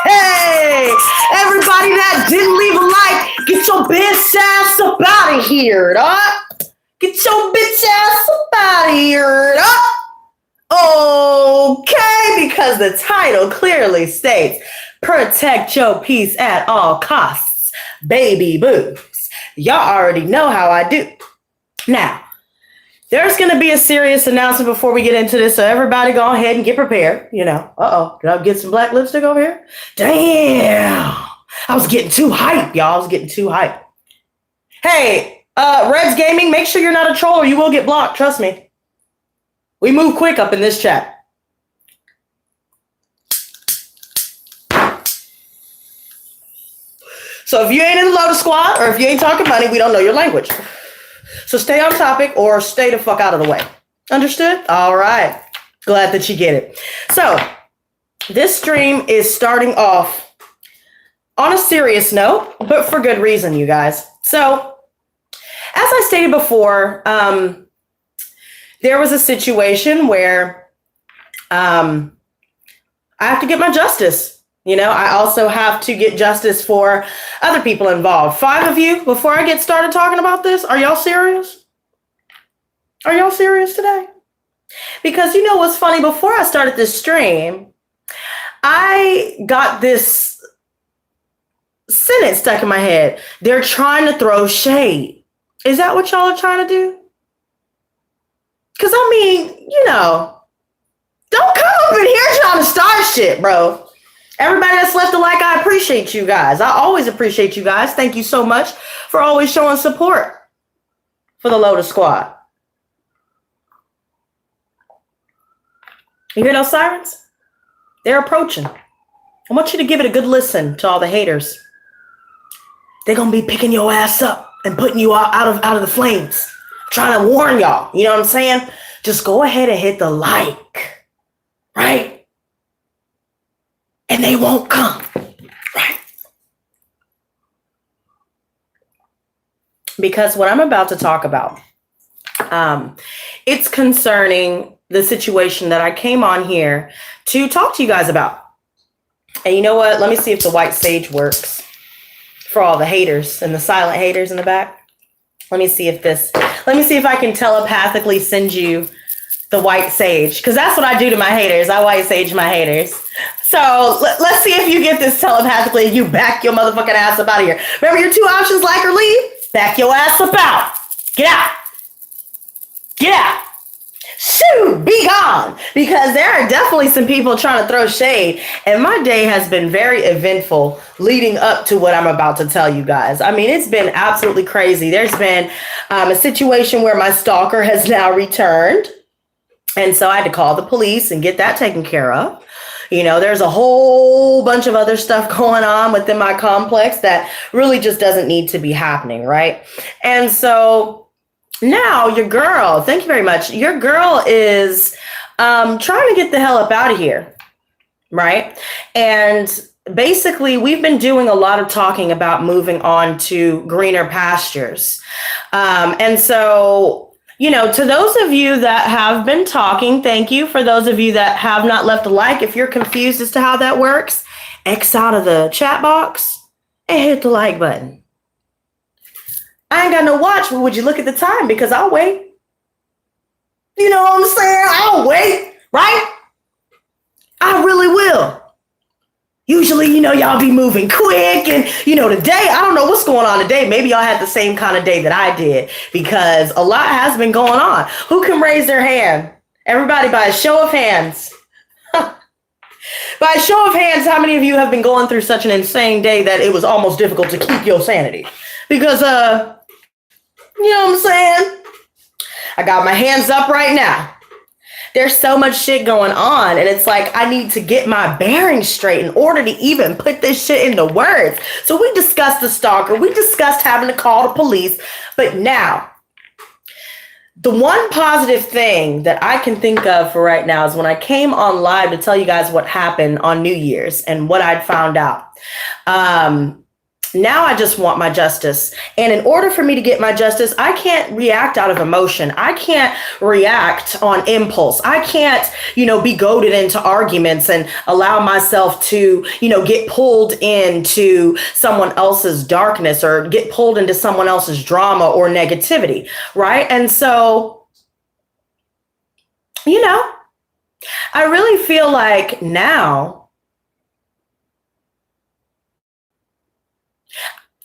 Hey, everybody that didn't leave a like, get your bitch ass up out of here, dog. Get your bitch ass up out of here, dog. Okay, because the title clearly states, protect your peace at all costs, baby boos. Y'all already know how I do. Now, there's going to be a serious announcement before we get into this, so everybody go ahead and get prepared. You know, did I get some black lipstick over here? Damn, I was getting too hype, y'all. I was getting too hype. Hey, Reds Gaming, make sure you're not a troll or you will get blocked. Trust me. We move quick up in this chat. So if you ain't in the Lotus Squad or if you ain't talking money, we don't know your language. So stay on topic or stay the fuck out of the way. Understood? All right. Glad that you get it. So this stream is starting off on a serious note, but for good reason, you guys. So as I stated before, there was a situation where I have to get my justice. You know, I also have to get justice for other people involved. 5 of you, before I get started talking about this, are y'all serious? Are y'all serious today? Because you know what's funny? Before I started this stream, I got this sentence stuck in my head. They're trying to throw shade. Is that what y'all are trying to do? Because I mean, you know, don't come up in here trying to start shit, bro. Everybody that's left a like, I appreciate you guys. I always appreciate you guys. Thank you so much for always showing support for the Lotus Squad. You hear those sirens? They're approaching. I want you to give it a good listen to all the haters. They're going to be picking your ass up and putting you out of the flames. Trying to warn y'all. You know what I'm saying? Just go ahead and hit the like. Right? And and they won't come, right? Because what I'm about to talk about, it's concerning the situation that I came on here to talk to you guys about. And you know what? Let me see if the white sage works for all the haters and the silent haters in the back. Let me see if I can telepathically send you the white sage, because that's what I do to my haters. I white sage my haters. So let's see if you get this telepathically and you back your motherfucking ass up out of here. Remember your two options, like or leave? Back your ass up out. Get out. Get out. Shoo, be gone. Because there are definitely some people trying to throw shade. And my day has been very eventful leading up to what I'm about to tell you guys. I mean, it's been absolutely crazy. There's been a situation where my stalker has now returned. And so I had to call the police and get that taken care of. You know, there's a whole bunch of other stuff going on within my complex that really just doesn't need to be happening, right? And so now your girl, thank you very much. Your girl is trying to get the hell up out of here, right? And basically, we've been doing a lot of talking about moving on to greener pastures. And so, you know, to those of you that have been talking, thank you. For those of you that have not left a like, if you're confused as to how that works, X out of the chat box and hit the like button. I ain't got no watch, but would you look at the time? Because I'll wait. You know what I'm saying? I'll wait, right? I really will. Usually, you know, y'all be moving quick. And, you know, today, I don't know what's going on today. Maybe y'all had the same kind of day that I did, because a lot has been going on. Who can raise their hand? Everybody, by a show of hands. By a show of hands, how many of you have been going through such an insane day that it was almost difficult to keep your sanity? Because, you know what I'm saying? I got my hands up right now. There's so much shit going on, and it's like I need to get my bearings straight in order to even put this shit into words. So we discussed the stalker. We discussed having to call the police. But now, the one positive thing that I can think of for right now is when I came on live to tell you guys what happened on New Year's and what I'd found out. Now I just want my justice. And in order for me to get my justice, I can't react out of emotion. I can't react on impulse. I can't, you know, be goaded into arguments and allow myself to, you know, get pulled into someone else's darkness or get pulled into someone else's drama or negativity, right? And so, you know, I really feel like now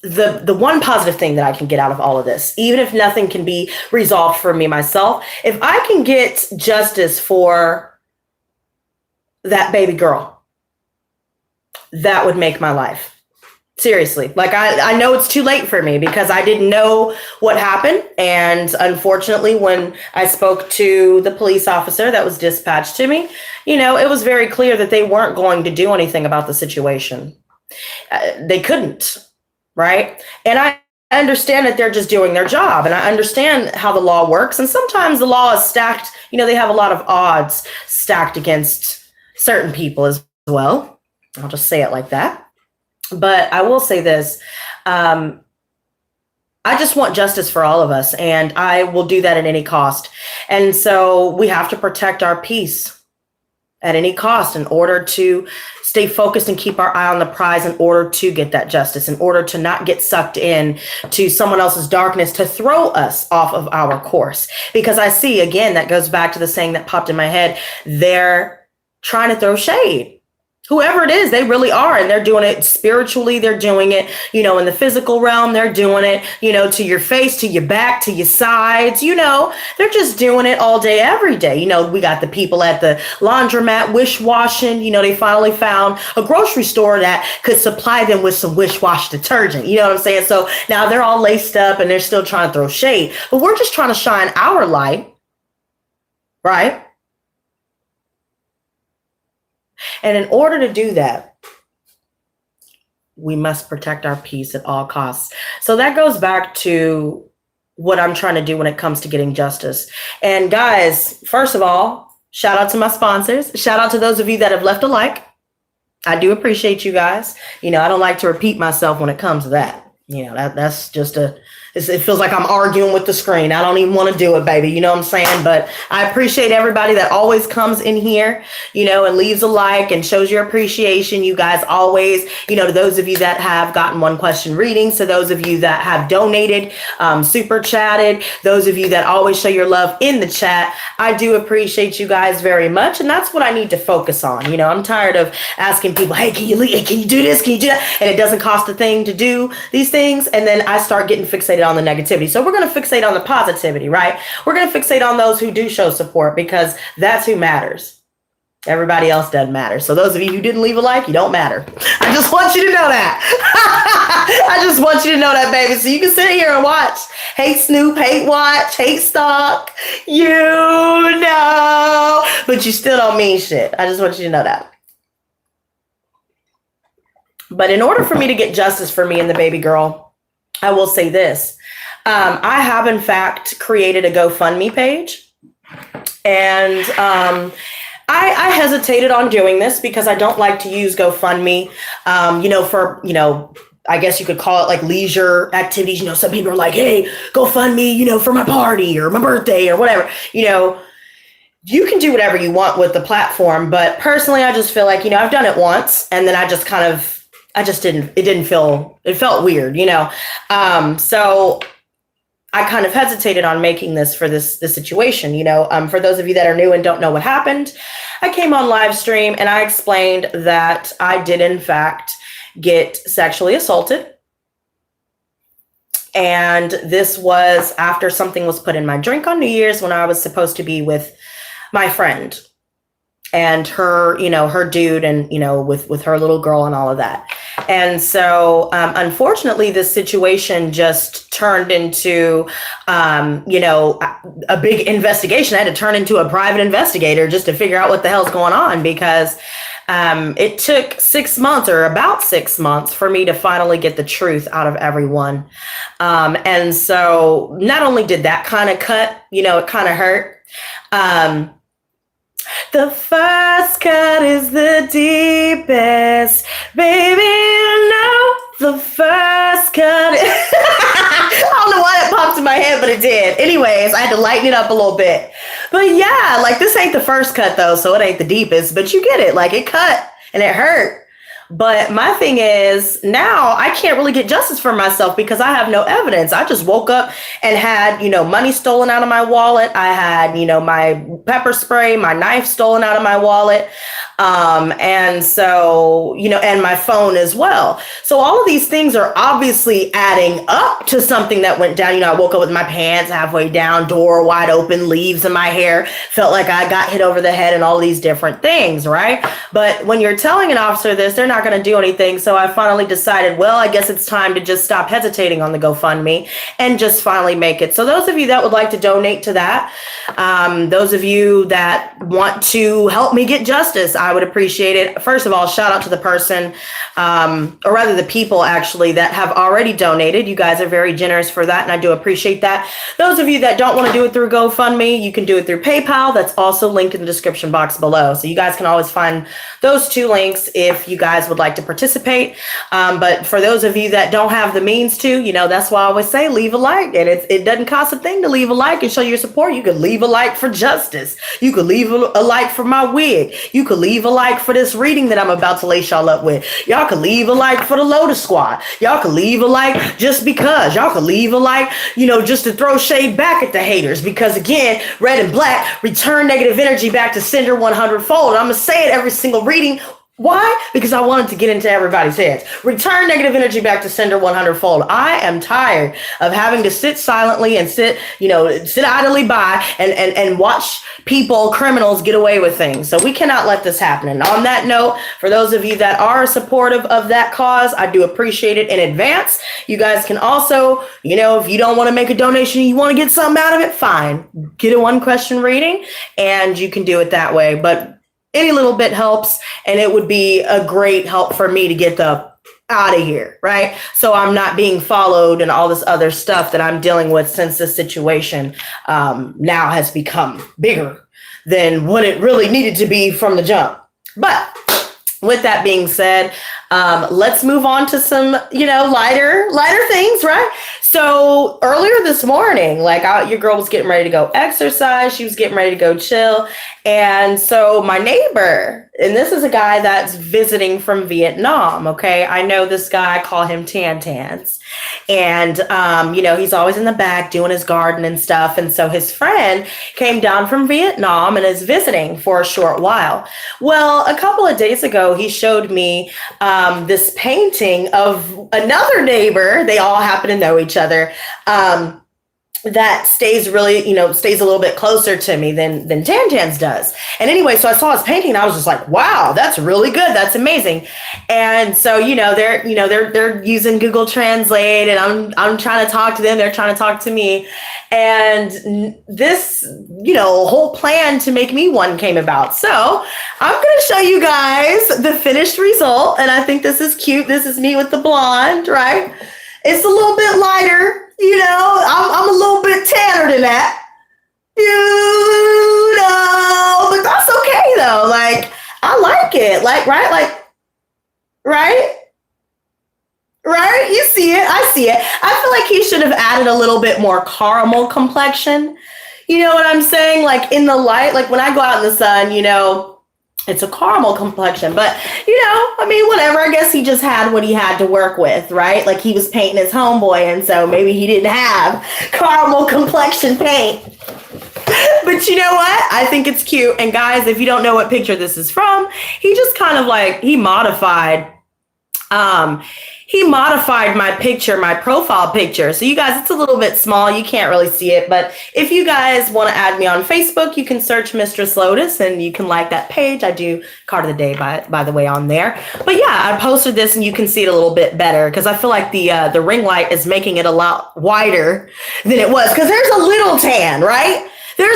the one positive thing that I can get out of all of this, even if nothing can be resolved for me myself, if I can get justice for that baby girl, that would make my life. Seriously. Like I know it's too late for me because I didn't know what happened. And unfortunately, when I spoke to the police officer that was dispatched to me, you know, it was very clear that they weren't going to do anything about the situation. They couldn't. Right. And I understand that they're just doing their job, and I understand how the law works. And sometimes the law is stacked. You know, they have a lot of odds stacked against certain people as well. I'll just say it like that. But I will say this. I just want justice for all of us, and I will do that at any cost. And so we have to protect our peace at any cost in order to stay focused and keep our eye on the prize, in order to get that justice, in order to not get sucked in to someone else's darkness to throw us off of our course. Because I see, again, that goes back to the saying that popped in my head. They're trying to throw shade. Whoever it is, they really are. And they're doing it spiritually. They're doing it, you know, in the physical realm. They're doing it, you know, to your face, to your back, to your sides. You know, they're just doing it all day, every day. You know, we got the people at the laundromat wish washing. You know, they finally found a grocery store that could supply them with some wish wash detergent. You know what I'm saying? So now they're all laced up and they're still trying to throw shade. But we're just trying to shine our light, right? And in order to do that, we must protect our peace at all costs. So that goes back to what I'm trying to do when it comes to getting justice. And guys, first of all, shout out to my sponsors. Shout out to those of you that have left a like. I do appreciate you guys. I don't like to repeat myself when it comes to that. That's just it feels like I'm arguing with the screen. I don't even want to do it, baby. You know what I'm saying? But I appreciate everybody that always comes in here, and leaves a like and shows your appreciation. You guys always, to those of you that have gotten one question readings, to those of you that have donated, super chatted, those of you that always show your love in the chat. I do appreciate you guys very much. And that's what I need to focus on. I'm tired of asking people, hey, can you do this? Can you do that? And it doesn't cost a thing to do these things. And then I start getting fixated on the negativity. So we're going to fixate on the positivity, right? We're going to fixate on those who do show support, because that's who matters. Everybody else doesn't matter. So those of you who didn't leave a like, you don't matter. I just want you to know that. I just want you to know that, baby. So you can sit here and watch. Hate Snoop, hate Watch, hate Stalk. But you still don't mean shit. I just want you to know that. But in order for me to get justice for me and the baby girl, I will say this. I have, in fact, created a GoFundMe page. And I hesitated on doing this because I don't like to use GoFundMe, for, I guess you could call it like leisure activities. Some people are like, hey, GoFundMe, for my party or my birthday or whatever. You can do whatever you want with the platform. But personally, I just feel like, I've done it once and then it felt weird, so I kind of hesitated on making this for this situation, for those of you that are new and don't know what happened. I came on live stream and I explained that I did in fact get sexually assaulted. And this was after something was put in my drink on New Year's when I was supposed to be with my friend and her, her dude and, with her little girl and all of that. And so, unfortunately, this situation just turned into, a big investigation. I had to turn into a private investigator just to figure out what the hell's going on, because it took 6 months or about 6 months for me to finally get the truth out of everyone. And so not only did that kind of cut, it kind of hurt. The first cut is the deepest, baby, the first cut. I don't know why that popped in my head, but it did. Anyways, I had to lighten it up a little bit. But yeah, like this ain't the first cut though, so it ain't the deepest, but you get it. Like it cut and it hurt. But my thing is now I can't really get justice for myself because I have no evidence. I just woke up and had, money stolen out of my wallet. I had, my pepper spray, my knife stolen out of my wallet. And so, and my phone as well. So all of these things are obviously adding up to something that went down. I woke up with my pants halfway down, door wide open, leaves in my hair, felt like I got hit over the head and all these different things, right? But when you're telling an officer this, they're not going to do anything. So I finally decided, well, I guess it's time to just stop hesitating on the GoFundMe and just finally make it. So those of you that would like to donate to that, those of you that want to help me get justice, I would appreciate it. First of all, shout out to the person, or rather the people actually that have already donated. You guys are very generous for that, and I do appreciate that. Those of you that don't want to do it through GoFundMe, you can do it through PayPal. That's also linked in the description box below. So you guys can always find those two links if you guys would like to participate. But for those of you that don't have the means to, that's why I always say leave a like, and it doesn't cost a thing to leave a like and show your support. You could leave a like for justice. You could leave a like for my wig. You could leave a like for this reading that I'm about to lace y'all up with. Y'all could leave a like for the Lotus Squad. Y'all could leave a like just because. Y'all could leave a like, just to throw shade back at the haters. Because again, red and black, return negative energy back to sender 100-fold. I'm going to say it every single reading. Why? Because I wanted to get into everybody's heads. Return negative energy back to sender 100-fold. I am tired of having to sit silently and sit idly by and watch people, criminals get away with things. So we cannot let this happen. And on that note, for those of you that are supportive of that cause, I do appreciate it in advance. You guys can also, if you don't want to make a donation, you want to get something out of it, fine. Get a 1-question reading and you can do it that way. But any little bit helps, and it would be a great help for me to get the out of here, right? So I'm not being followed and all this other stuff that I'm dealing with since this situation now has become bigger than what it really needed to be from the jump. But with that being said, let's move on to some, lighter things, right? So earlier this morning, your girl was getting ready to go exercise. She was getting ready to go chill. And so my neighbor, and this is a guy that's visiting from Vietnam. Okay. I know this guy, I call him Tan Tans. And, he's always in the back doing his garden and stuff. And so his friend came down from Vietnam and is visiting for a short while. Well, a couple of days ago, he showed me this painting of another neighbor. They all happen to know each other. That stays really, stays a little bit closer to me than Tan Tans does. And anyway, so I saw his painting and I was just like, wow, that's really good. That's amazing. And so, they're using Google Translate, and I'm trying to talk to them. They're trying to talk to me. And this, whole plan to make me one came about. So I'm going to show you guys the finished result. And I think this is cute. This is me with the blonde, right? It's a little bit lighter. I'm a little bit tanner than that, but that's okay though. I like it. Right? You see it. I see it. I feel like he should have added a little bit more caramel complexion. You know what I'm saying? In the light, when I go out in the sun, it's a caramel complexion, but whatever. I guess he just had what he had to work with, right? He was painting his homeboy, and so maybe he didn't have caramel complexion paint. But you know what? I think it's cute. And guys, if you don't know what picture this is from, he just kind of he modified my picture, my profile picture. So you guys, it's a little bit small. You can't really see it. But if you guys want to add me on Facebook, you can search Mistress Lotus and you can like that page. I do card of the day, by the way, on there. But yeah, I posted this and you can see it a little bit better because I feel like the ring light is making it a lot wider than it was, because there's a little tan, right? There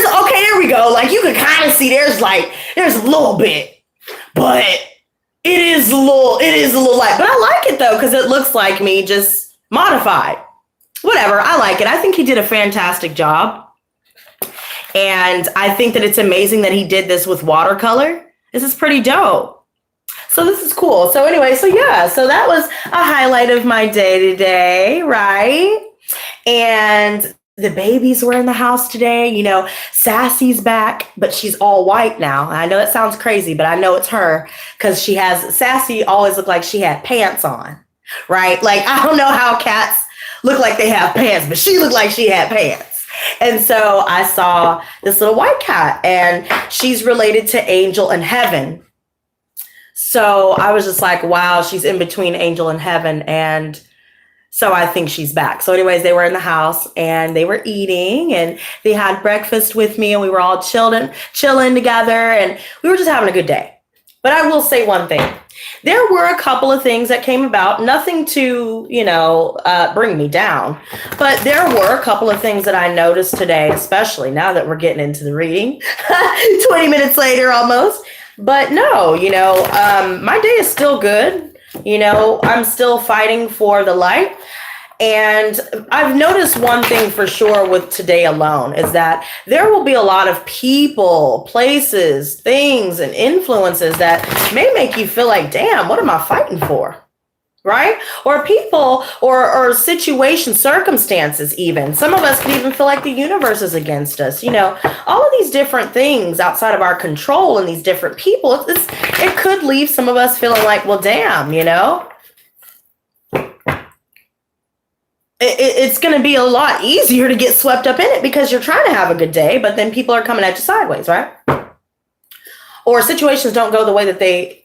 we go. You can kind of see there's a little bit, but it is a little light, but I like it though, because it looks like me just modified. Whatever, I like it. I think he did a fantastic job. And I think that it's amazing that he did this with watercolor. This is pretty dope. So this is cool. So anyway, so that was a highlight of my day today, right? And the babies were in the house today. Sassy's back, but she's all white now. I know it sounds crazy, but I know it's her, because Sassy always looked like she had pants on, right? I don't know how cats look like they have pants, but she looked like she had pants. And so I saw this little white cat, and she's related to Angel and Heaven. So I was just like, wow, she's in between Angel and Heaven. And so I think she's back. So anyways, they were in the house and they were eating and they had breakfast with me and we were all chilling together and we were just having a good day. But I will say one thing. There were a couple of things that came about, nothing to, bring me down. But there were a couple of things that I noticed today, especially now that we're getting into the reading, 20 minutes later almost. But no, my day is still good. I'm still fighting for the light. And I've noticed one thing for sure with today alone is that there will be a lot of people, places, things, and influences that may make you feel like, damn, what am I fighting for? Right? Or people or situations, circumstances even. Some of us can even feel like the universe is against us. All of these different things outside of our control and these different people, it could leave some of us feeling like, well, damn, it's going to be a lot easier to get swept up in it because you're trying to have a good day, but then people are coming at you sideways, right? Or situations don't go the way that they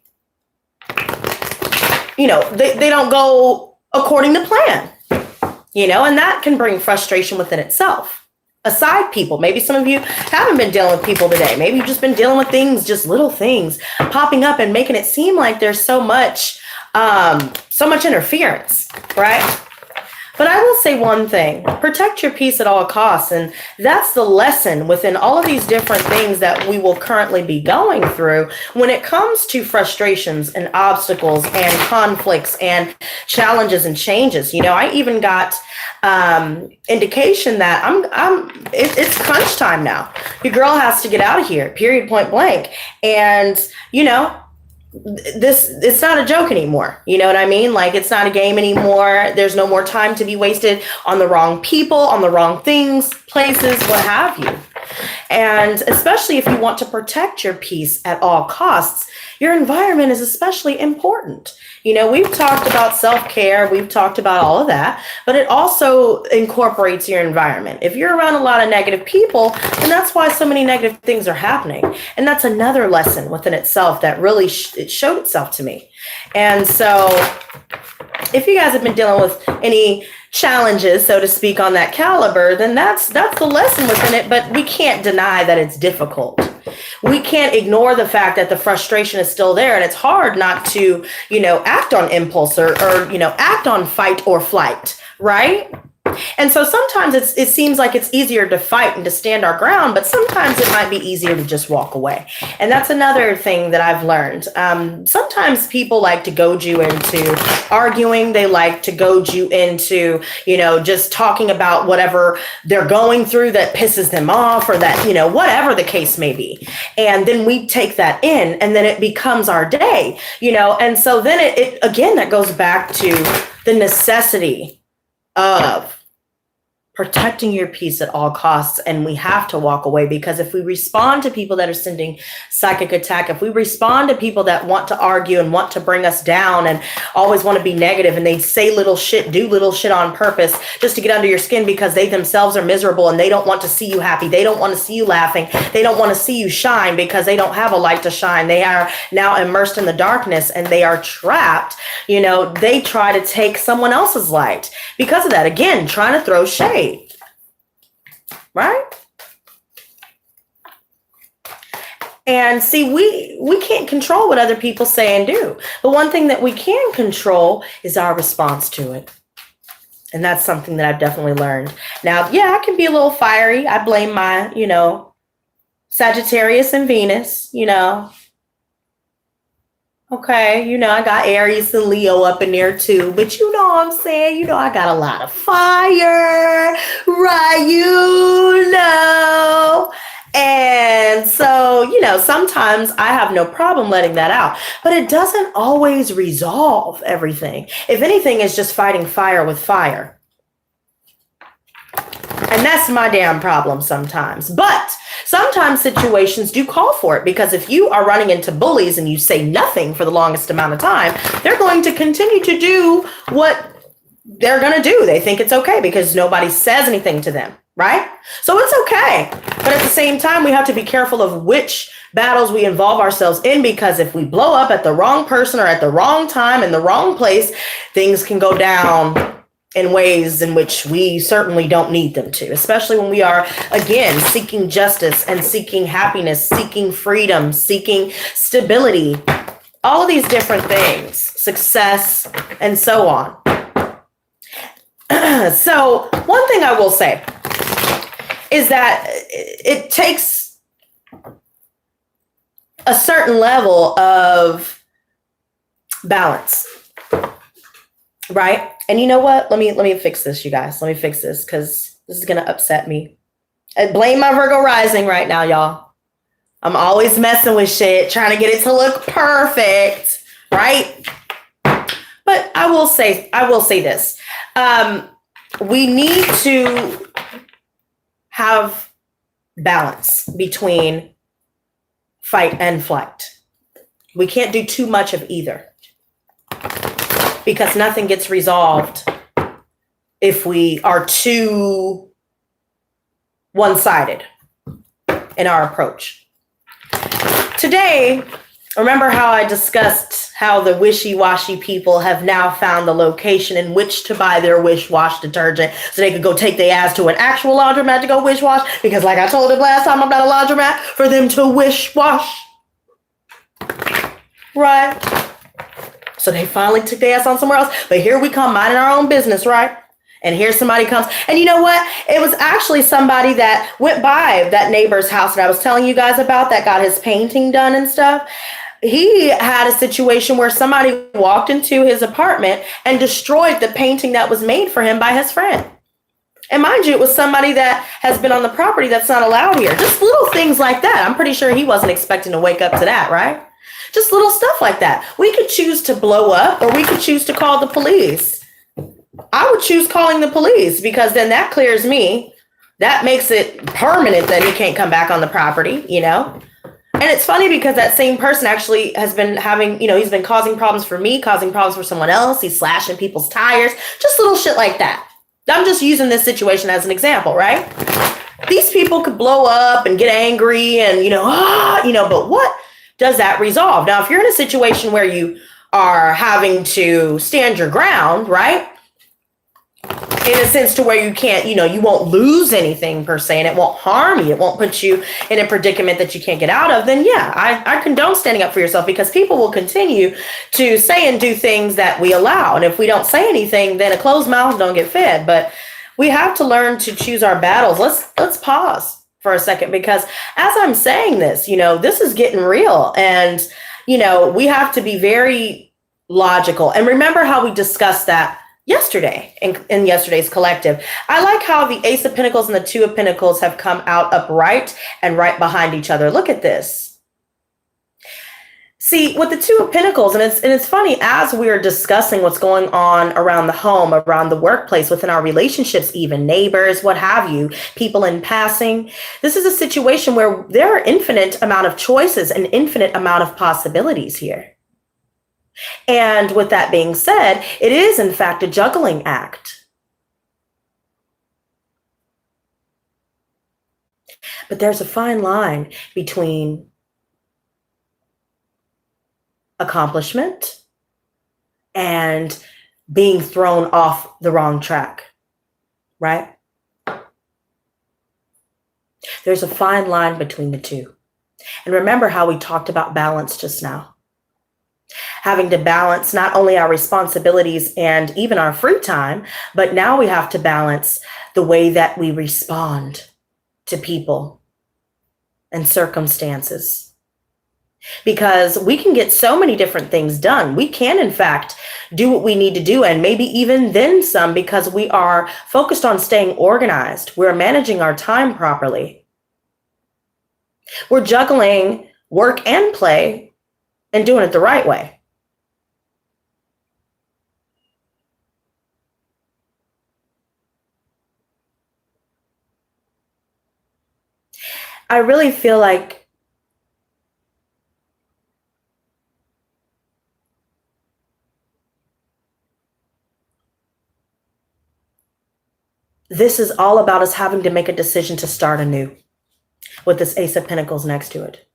don't go according to plan, and that can bring frustration within itself. Aside people, maybe some of you haven't been dealing with people today. Maybe you've just been dealing with things, just little things popping up and making it seem like there's so much interference, right? But I will say one thing, protect your peace at all costs. And that's the lesson within all of these different things that we will currently be going through when it comes to frustrations and obstacles and conflicts and challenges and changes. I even got indication that it's crunch time now. Your girl has to get out of here, period, point blank. And, it's not a joke anymore. You know what I mean? Like, it's not a game anymore. There's no more time to be wasted on the wrong people, on the wrong things, places, what have you. And especially if you want to protect your peace at all costs, your environment is especially important. You know, we've talked about self-care, we've talked about all of that, but it also incorporates your environment. If you're around a lot of negative people, then that's why so many negative things are happening. And that's another lesson within itself that really it showed itself to me. And so if you guys have been dealing with any challenges, so to speak, on that caliber, then that's the lesson within it. But we can't deny that it's difficult. We can't ignore the fact that the frustration is still there, and it's hard not to, you know, act on impulse or you know, act on fight or flight, right? And so sometimes it seems like it's easier to fight and to stand our ground, but sometimes it might be easier to just walk away. And that's another thing that I've learned. Sometimes people like to goad you into arguing. They like to goad you into, you know, just talking about whatever they're going through that pisses them off, or that, you know, whatever the case may be. And then we take that in, and then it becomes our day, you know. And so then it again, that goes back to the necessity of protecting your peace at all costs. And we have to walk away, because if we respond to people that are sending psychic attack, if we respond to people that want to argue and want to bring us down and always want to be negative, and they say little shit, do little shit on purpose just to get under your skin because they themselves are miserable and they don't want to see you happy. They don't want to see you laughing. They don't want to see you shine because they don't have a light to shine. They are now immersed in the darkness and they are trapped. You know, they try to take someone else's light because of that. Again, trying to throw shade. Right? And see, we can't control what other people say and do. The one thing that we can control is our response to it. And that's something that I've definitely learned. Now, yeah, I can be a little fiery. I blame my, you know, Sagittarius and Venus, you know. Okay, you know, I got Aries and Leo up in there too, but you know what I'm saying? You know, I got a lot of fire, right? You know. And so, you know, sometimes I have no problem letting that out, but it doesn't always resolve everything. If anything, it's just fighting fire with fire. And that's my damn problem sometimes. But sometimes situations do call for it, because if you are running into bullies and you say nothing for the longest amount of time, they're going to continue to do what they're going to do. They think it's okay because nobody says anything to them, right? So it's okay. But at the same time, we have to be careful of which battles we involve ourselves in, because if we blow up at the wrong person or at the wrong time in the wrong place, things can go down in ways in which we certainly don't need them to, especially when we are, again, seeking justice and seeking happiness, seeking freedom, seeking stability, all of these different things, success, and so on. So one thing I will say is that it takes a certain level of balance, right? And you know what? Let me fix this, you guys. Let me fix this, because this is going to upset me. I blame my Virgo rising right now, y'all. I'm always messing with shit, trying to get it to look perfect, right? But I will say this. We need to have balance between fight and flight. We can't do too much of either, because nothing gets resolved if we are too one-sided in our approach. Today, remember how I discussed how the wishy-washy people have now found the location in which to buy their wish-wash detergent so they could go take their ass to an actual laundromat to go wish-wash? Because like I told them last time, I'm not a laundromat for them to wish-wash. Right? So they finally took their ass on somewhere else. But here we come, minding our own business, right? And here somebody comes. And you know what? It was actually somebody that went by that neighbor's house that I was telling you guys about that got his painting done and stuff. He had a situation where somebody walked into his apartment and destroyed the painting that was made for him by his friend. And mind you, it was somebody that has been on the property that's not allowed here. Just little things like that. I'm pretty sure he wasn't expecting to wake up to that, right? Just little stuff like that. We could choose to blow up, or we could choose to call the police. I would choose calling the police, because then that clears me. That makes it permanent that he can't come back on the property, you know? And it's funny because that same person actually has been having, you know, he's been causing problems for me, causing problems for someone else. He's slashing people's tires, just little shit like that. I'm just using this situation as an example, right? These people could blow up and get angry and, but what does that resolve? Now, if you're in a situation where you are having to stand your ground, right? In a sense to where you can't, you won't lose anything per se, and it won't harm you. It won't put you in a predicament that you can't get out of. Then yeah, I condone standing up for yourself, because people will continue to say and do things that we allow. And if we don't say anything, then a closed mouth don't get fed. But we have to learn to choose our battles. Let's pause for a second, because as I'm saying this, this is getting real, and, we have to be very logical. And remember how we discussed that yesterday in yesterday's collective. I like how the Ace of Pentacles and the Two of Pentacles have come out upright and right behind each other. Look at this. See, with the Two of Pentacles, and it's funny, as we're discussing what's going on around the home, around the workplace, within our relationships, even neighbors, what have you, people in passing, this is a situation where there are infinite amount of choices and infinite amount of possibilities here. And with that being said, it is in fact a juggling act. But there's a fine line between accomplishment and being thrown off the wrong track, right? There's a fine line between the two. And remember how we talked about balance just now. Having to balance not only our responsibilities and even our free time, but now we have to balance the way that we respond to people and circumstances. Because we can get so many different things done. We can, in fact, do what we need to do, and maybe even then some, because we are focused on staying organized. We're managing our time properly. We're juggling work and play and doing it the right way. I really feel like this is all about us having to make a decision to start anew with this Ace of Pentacles next to it.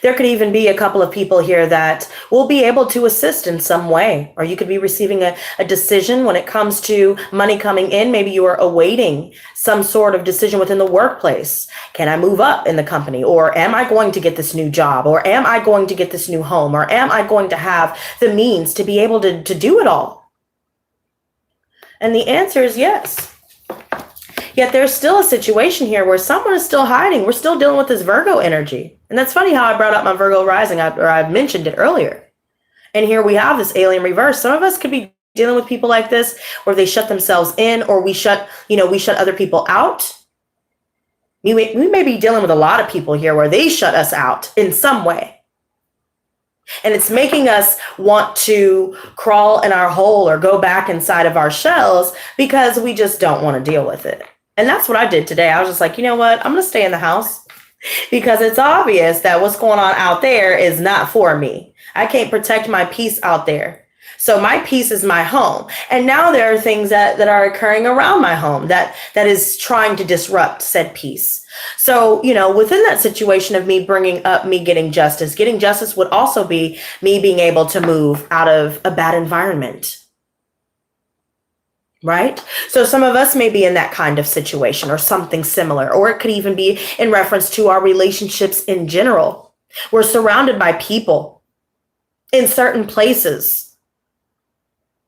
There could even be a couple of people here that will be able to assist in some way, or you could be receiving a decision when it comes to money coming in. Maybe you are awaiting some sort of decision within the workplace. Can I move up in the company? Or am I going to get this new job? Or am I going to get this new home? Or am I going to have the means to be able to do it all? And the answer is yes. Yet there's still a situation here where someone is still hiding. We're still dealing with this Virgo energy. And that's funny how I brought up my Virgo rising, or I mentioned it earlier. And here we have this alien reverse. Some of us could be dealing with people like this, where they shut themselves in, or we shut other people out. We may be dealing with a lot of people here where they shut us out in some way. And it's making us want to crawl in our hole or go back inside of our shells, because we just don't want to deal with it. And that's what I did today. I was just like, you know what? I'm going to stay in the house, because it's obvious that what's going on out there is not for me. I can't protect my peace out there. So my peace is my home. And now there are things that are occurring around my home that is trying to disrupt said peace. So, within that situation of me bringing up me getting justice would also be me being able to move out of a bad environment. Right? So some of us may be in that kind of situation or something similar, or it could even be in reference to our relationships in general. We're surrounded by people in certain places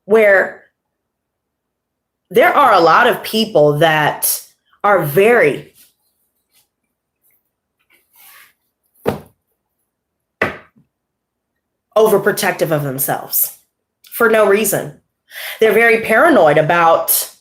where there are a lot of people that are very overprotective of themselves for no reason. They're very paranoid about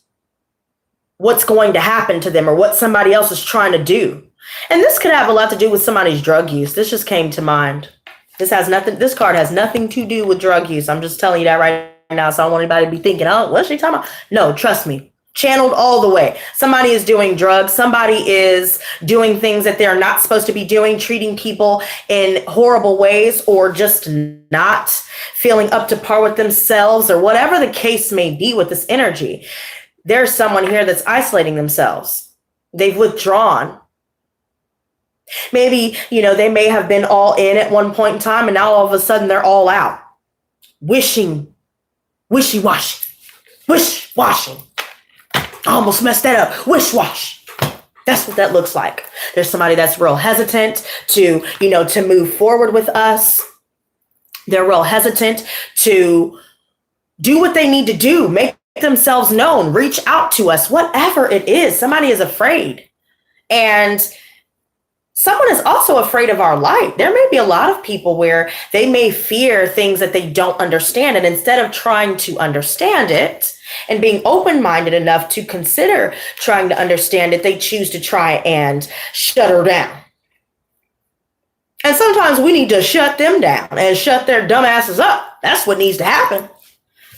what's going to happen to them or what somebody else is trying to do. And this could have a lot to do with somebody's drug use. This just came to mind. This card has nothing to do with drug use. I'm just telling you that right now. So I don't want anybody to be thinking, oh, what's she talking about? No, trust me. Channeled all the way. Somebody is doing drugs. Somebody is doing things that they're not supposed to be doing, treating people in horrible ways, or just not feeling up to par with themselves, or whatever the case may be with this energy. There's someone here that's isolating themselves. They've withdrawn. Maybe, they may have been all in at one point in time, and now all of a sudden they're all out. Wishy-washy. Wish-washing. I almost messed that up. Wish-wash. That's what that looks like. There's somebody that's real hesitant to move forward with us. They're real hesitant to do what they need to do, make themselves known, reach out to us, whatever it is. Somebody is afraid. And someone is also afraid of our light. There may be a lot of people where they may fear things that they don't understand. And instead of trying to understand it and being open-minded enough to consider trying to understand it, they choose to try and shut her down. And sometimes we need to shut them down and shut their dumb asses up. That's what needs to happen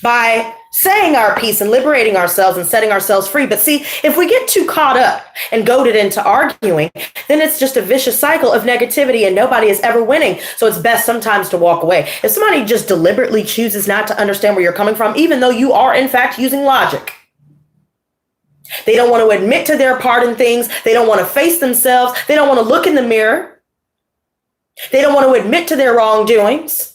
by saying our piece and liberating ourselves and setting ourselves free. But see, if we get too caught up and goaded into arguing, then it's just a vicious cycle of negativity and nobody is ever winning. So it's best sometimes to walk away. If somebody just deliberately chooses not to understand where you're coming from, even though you are in fact using logic, they don't want to admit to their part in things. They don't want to face themselves. They don't want to look in the mirror. They don't want to admit to their wrongdoings.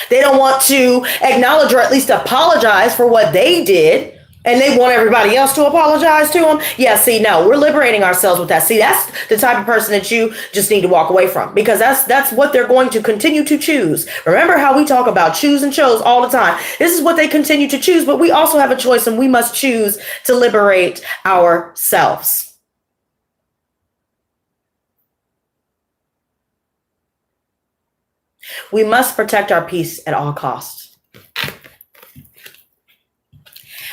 They don't want to acknowledge or at least apologize for what they did, and they want everybody else to apologize to them. Yeah, see, no, we're liberating ourselves with that. See, that's the type of person that you just need to walk away from, because that's what they're going to continue to choose. Remember how we talk about choose and chose all the time. This is what they continue to choose, but we also have a choice, and we must choose to liberate ourselves. We must protect our peace at all costs.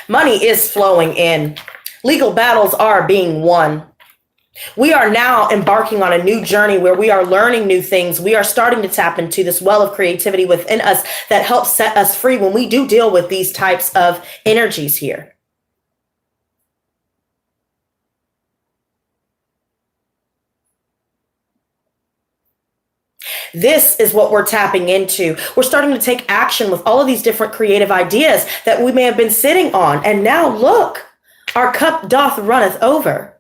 Money is flowing in. Legal battles are being won. We are now embarking on a new journey where we are learning new things. We are starting to tap into this well of creativity within us that helps set us free when we do deal with these types of energies here. This is what we're tapping into. We're starting to take action with all of these different creative ideas that we may have been sitting on. And now look, our cup doth runneth over.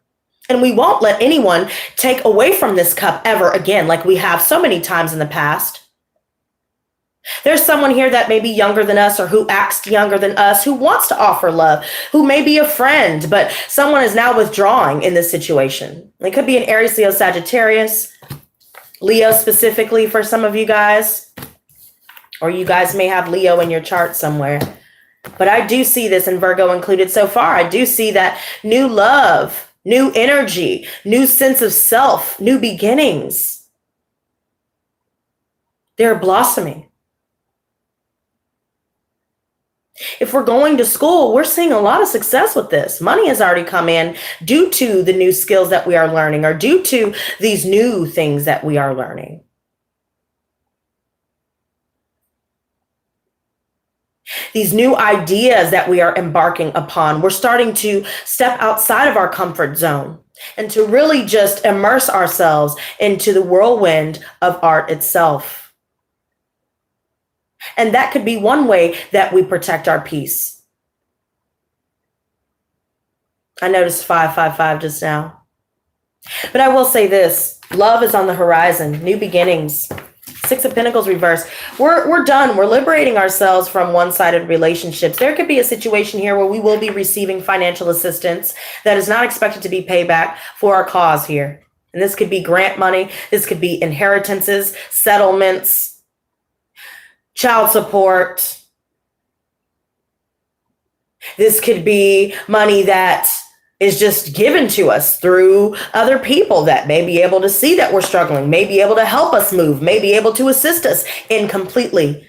And we won't let anyone take away from this cup ever again, like we have so many times in the past. There's someone here that may be younger than us, or who acts younger than us, who wants to offer love, who may be a friend, but someone is now withdrawing in this situation. It could be an Aries, Leo, Sagittarius, Leo specifically for some of you guys, or you guys may have Leo in your chart somewhere. But I do see this, in Virgo included so far. I do see that new love, new energy, new sense of self, new beginnings. They're blossoming. If we're going to school, we're seeing a lot of success with this. Money has already come in due to the new skills that we are learning, or due to these new things that we are learning. These new ideas that we are embarking upon, we're starting to step outside of our comfort zone and to really just immerse ourselves into the whirlwind of art itself. And that could be one way that we protect our peace. I noticed 555 just now. But I will say this, love is on the horizon, new beginnings. 6 of Pentacles reverse. We're done. We're liberating ourselves from one-sided relationships. There could be a situation here where we will be receiving financial assistance that is not expected to be payback for our cause here. And this could be grant money. This could be inheritances, settlements, child support. This could be money that is just given to us through other people that may be able to see that we're struggling, may be able to help us move, may be able to assist us in completely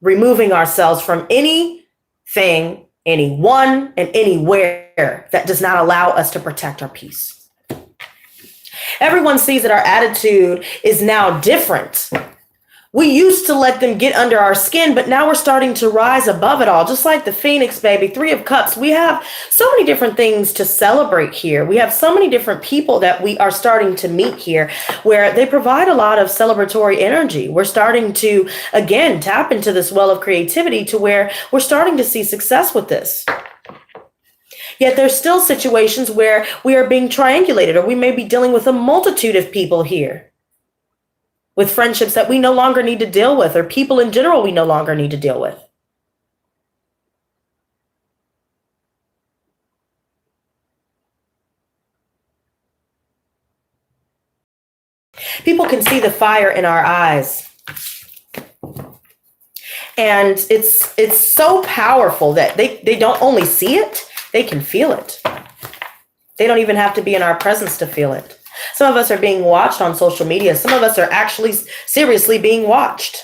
removing ourselves from anything, anyone, and anywhere that does not allow us to protect our peace. Everyone sees that our attitude is now different. We used to let them get under our skin, but now we're starting to rise above it all. Just like the Phoenix, baby, 3 of Cups. We have so many different things to celebrate here. We have so many different people that we are starting to meet here where they provide a lot of celebratory energy. We're starting to, again, tap into this well of creativity to where we're starting to see success with this. Yet there's still situations where we are being triangulated, or we may be dealing with a multitude of people here, with friendships that we no longer need to deal with, or people in general we no longer need to deal with. People can see the fire in our eyes. And it's so powerful that they don't only see it, they can feel it. They don't even have to be in our presence to feel it. Some of us are being watched on social media. Some of us are actually seriously being watched.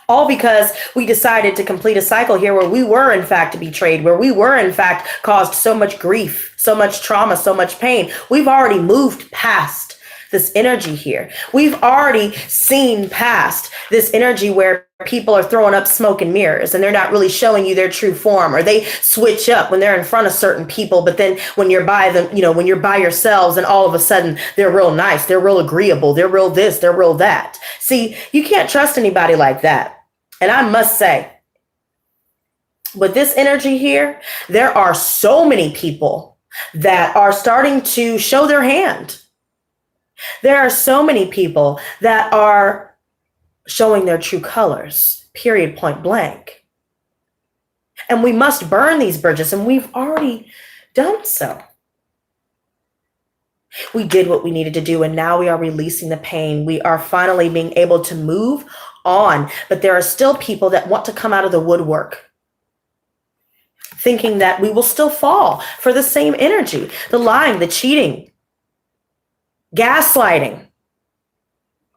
All because we decided to complete a cycle here where we were in fact betrayed, where we were in fact caused so much grief, so much trauma, so much pain. We've already moved past this energy here. We've already seen past this energy where people are throwing up smoke and mirrors and they're not really showing you their true form, or they switch up when they're in front of certain people, but then when you're by them, when you're by yourselves, and all of a sudden they're real nice, they're real agreeable, they're real this, they're real that. See, you can't trust anybody like that. And I must say, with this energy here, there are so many people that are starting to show their hand. There are so many people that are showing their true colors, period, point blank. And we must burn these bridges, and we've already done so. We did what we needed to do, and now we are releasing the pain. We are finally being able to move on, but there are still people that want to come out of the woodwork, thinking that we will still fall for the same energy, the lying, the cheating, gaslighting.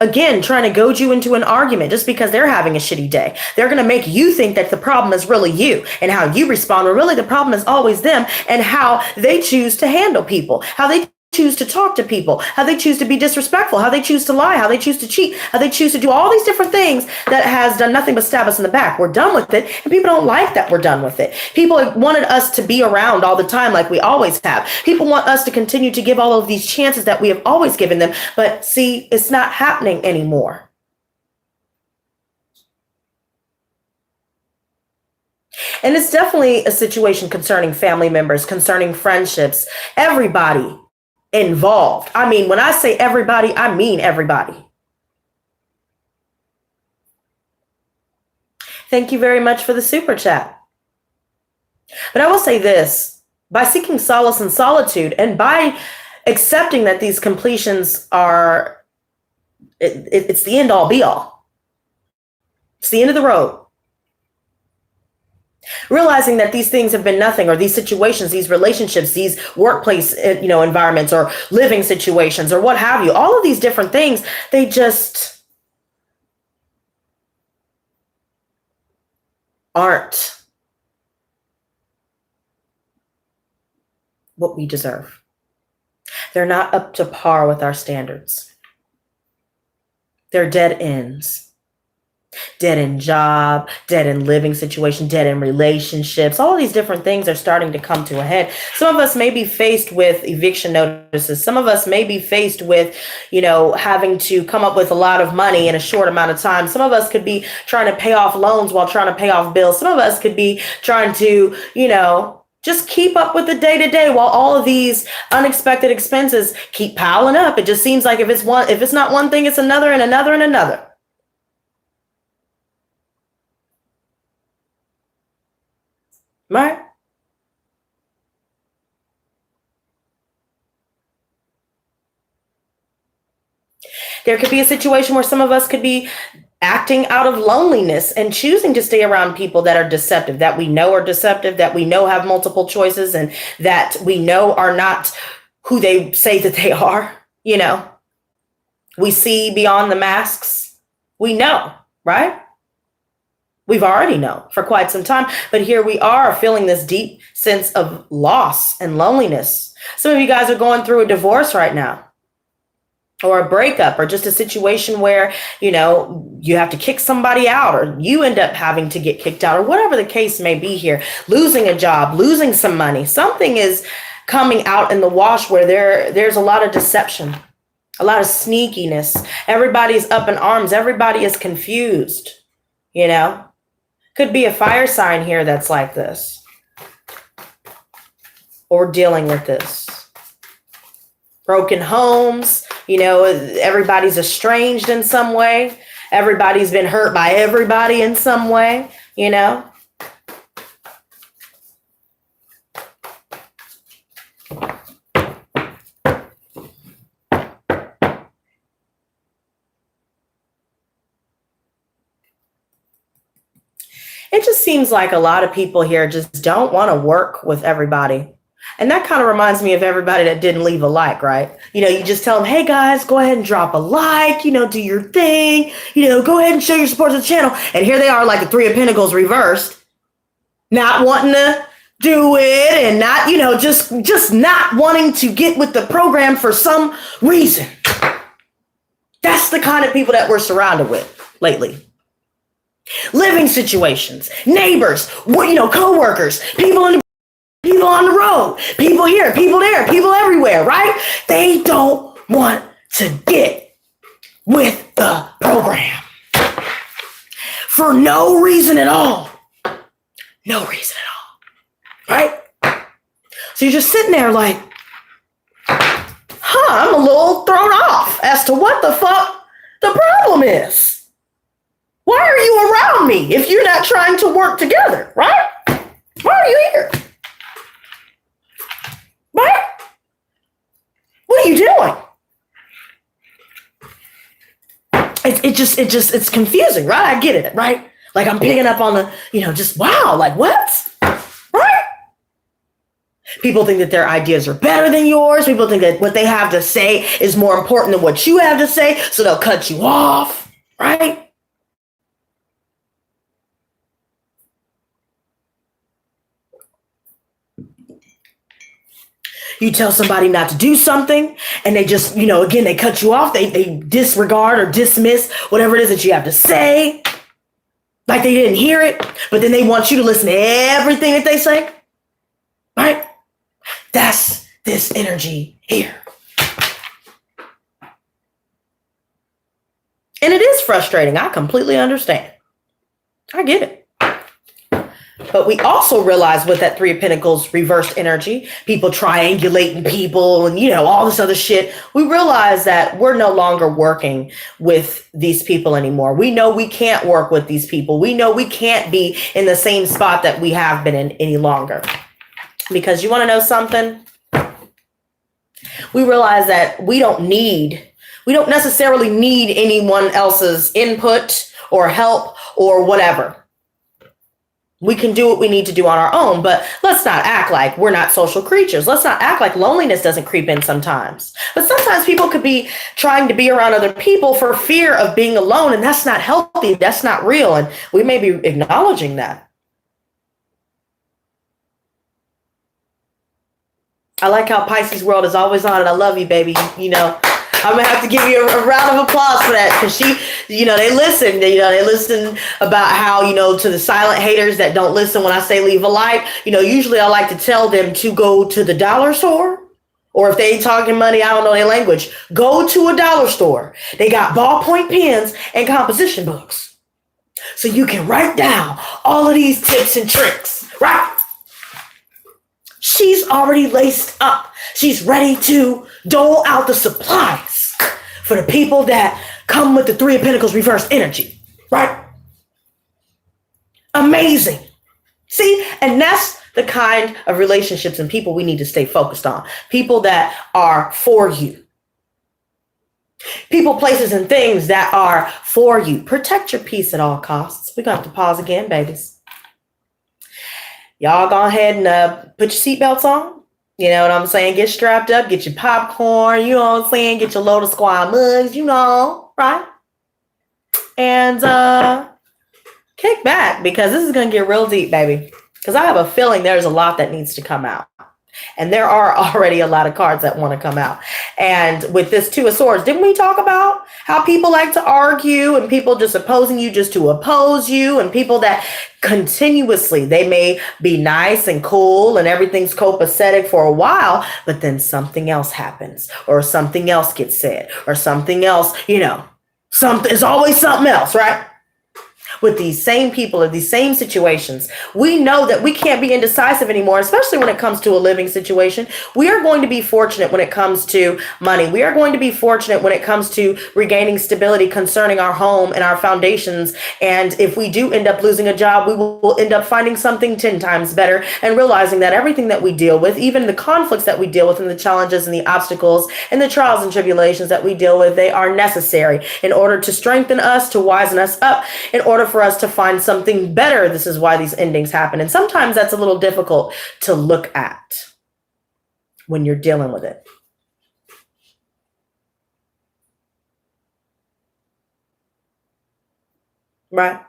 Again, trying to goad you into an argument just because they're having a shitty day. They're going to make you think that the problem is really you and how you respond, when really the problem is always them and how they choose to handle people, how they choose to talk to people, how they choose to be disrespectful, how they choose to lie, how they choose to cheat, how they choose to do all these different things that has done nothing but stab us in the back. We're done with it, and people don't like that we're done with it. People wanted us to be around all the time like we always have. People want us to continue to give all of these chances that we have always given them, but see, it's not happening anymore. And it's definitely a situation concerning family members, concerning friendships, everybody involved. I mean, when I say everybody, I mean everybody. Thank you very much for the super chat. But I will say this, by seeking solace in solitude and by accepting that these completions are, it's the end all be all. It's the end of the road. Realizing that these things have been nothing, or these situations, these relationships, these workplace, environments, or living situations, or what have you, all of these different things, they just aren't what we deserve. They're not up to par with our standards. They're dead ends. Dead end job, dead end living situation, dead end relationships. All of these different things are starting to come to a head. Some of us may be faced with eviction notices. Some of us may be faced with, having to come up with a lot of money in a short amount of time. Some of us could be trying to pay off loans while trying to pay off bills. Some of us could be trying to, just keep up with the day-to-day while all of these unexpected expenses keep piling up. It just seems like if it's not one thing, it's another and another and another. Right? There could be a situation where some of us could be acting out of loneliness and choosing to stay around people that are deceptive, that we know are deceptive, that we know have multiple choices, and that we know are not who they say that they are. We see beyond the masks. We know, right? We've already known for quite some time, but here we are feeling this deep sense of loss and loneliness. Some of you guys are going through a divorce right now, or a breakup, or just a situation where, you have to kick somebody out, or you end up having to get kicked out, or whatever the case may be here. Losing a job, losing some money. Something is coming out in the wash where there's a lot of deception, a lot of sneakiness. Everybody's up in arms. Everybody is confused, Could be a fire sign here that's like this, or dealing with this. Broken homes, everybody's estranged in some way. Everybody's been hurt by everybody in some way, It just seems like a lot of people here just don't want to work with everybody. And that kind of reminds me of everybody that didn't leave a like, right? You just tell them, hey guys, go ahead and drop a like, do your thing, go ahead and show your support to the channel. And here they are, like the Three of Pentacles reversed, not wanting to do it, and not, just not wanting to get with the program for some reason. That's the kind of people that we're surrounded with lately. Living situations, neighbors, co-workers, people on the road, people here, people there, people everywhere, right? They don't want to get with the program for no reason at all. No reason at all, right? So you're just sitting there like, I'm a little thrown off as to what the fuck the problem is. Why are you around me if you're not trying to work together, right? Why are you here? Right? What are you doing? It's confusing, right? I get it, right? Like I'm picking up on the, just wow, like what? Right? People think that their ideas are better than yours. People think that what they have to say is more important than what you have to say, so they'll cut you off, right? You tell somebody not to do something and they just, again, they cut you off. They disregard or dismiss whatever it is that you have to say. Like they didn't hear it, but then they want you to listen to everything that they say. Right? That's this energy here. And it is frustrating. I completely understand. I get it. But we also realize with that Three of Pentacles reversed energy, people triangulating people and, all this other shit. We realize that we're no longer working with these people anymore. We know we can't work with these people. We know we can't be in the same spot that we have been in any longer. Because you want to know something? We realize that we don't necessarily need anyone else's input or help or whatever. We can do what we need to do on our own, but let's not act like we're not social creatures. Let's not act like loneliness doesn't creep in sometimes. But sometimes people could be trying to be around other people for fear of being alone, and that's not healthy. That's not real, and we may be acknowledging that. I like how Pisces world is always on, and I love you, baby. I'm going to have to give you a round of applause for that, because they listen, they listen about how, to the silent haters that don't listen when I say leave a like, usually I like to tell them to go to the dollar store, or if they ain't talking money, I don't know their language, go to a dollar store. They got ballpoint pens and composition books. So you can write down all of these tips and tricks, right? She's already laced up. She's ready to dole out the supplies for the people that come with the Three of Pentacles reverse energy, right? Amazing. See, and that's the kind of relationships and people we need to stay focused on. People that are for you. People, places, and things that are for you. Protect your peace at all costs. We're going to have to pause again, babies. Y'all go ahead and put your seatbelts on. You know what I'm saying? Get strapped up, get your popcorn, you know what I'm saying? Get your Lotus Squad mugs, right? And kick back because this is going to get real deep, baby. Because I have a feeling there's a lot that needs to come out. And there are already a lot of cards that want to come out. And with this Two of Swords, didn't we talk about how people like to argue and people just opposing you just to oppose you, and people that continuously, they may be nice and cool and everything's copacetic for a while, but then something else happens or something else gets said or something else, there's always something else, right? With these same people or these same situations, we know that we can't be indecisive anymore, especially when it comes to a living situation. We are going to be fortunate when it comes to money. We are going to be fortunate when it comes to regaining stability concerning our home and our foundations. And if we do end up losing a job, we will end up finding something 10 times better and realizing that everything that we deal with, even the conflicts that we deal with and the challenges and the obstacles and the trials and tribulations that we deal with, they are necessary in order to strengthen us, to wisen us up, in order for us to find something better. This is why these endings happen. And sometimes that's a little difficult to look at when you're dealing with it. Right?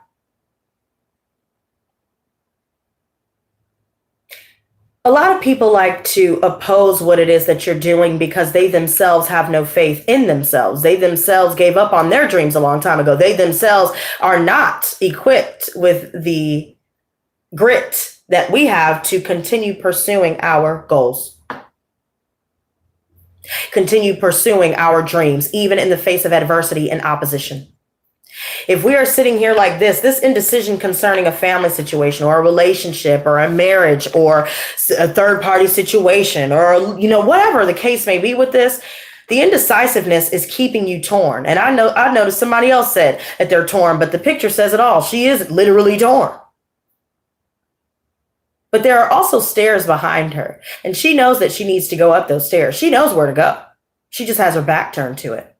A lot of people like to oppose what it is that you're doing because they themselves have no faith in themselves. They themselves gave up on their dreams a long time ago. They themselves are not equipped with the grit that we have to continue pursuing our goals, continue pursuing our dreams, even in the face of adversity and opposition. If we are sitting here like this indecision concerning a family situation or a relationship or a marriage or a third party situation or, whatever the case may be with this, the indecisiveness is keeping you torn. And I noticed somebody else said that they're torn, but the picture says it all. She is literally torn. But there are also stairs behind her, and she knows that she needs to go up those stairs. She knows where to go. She just has her back turned to it.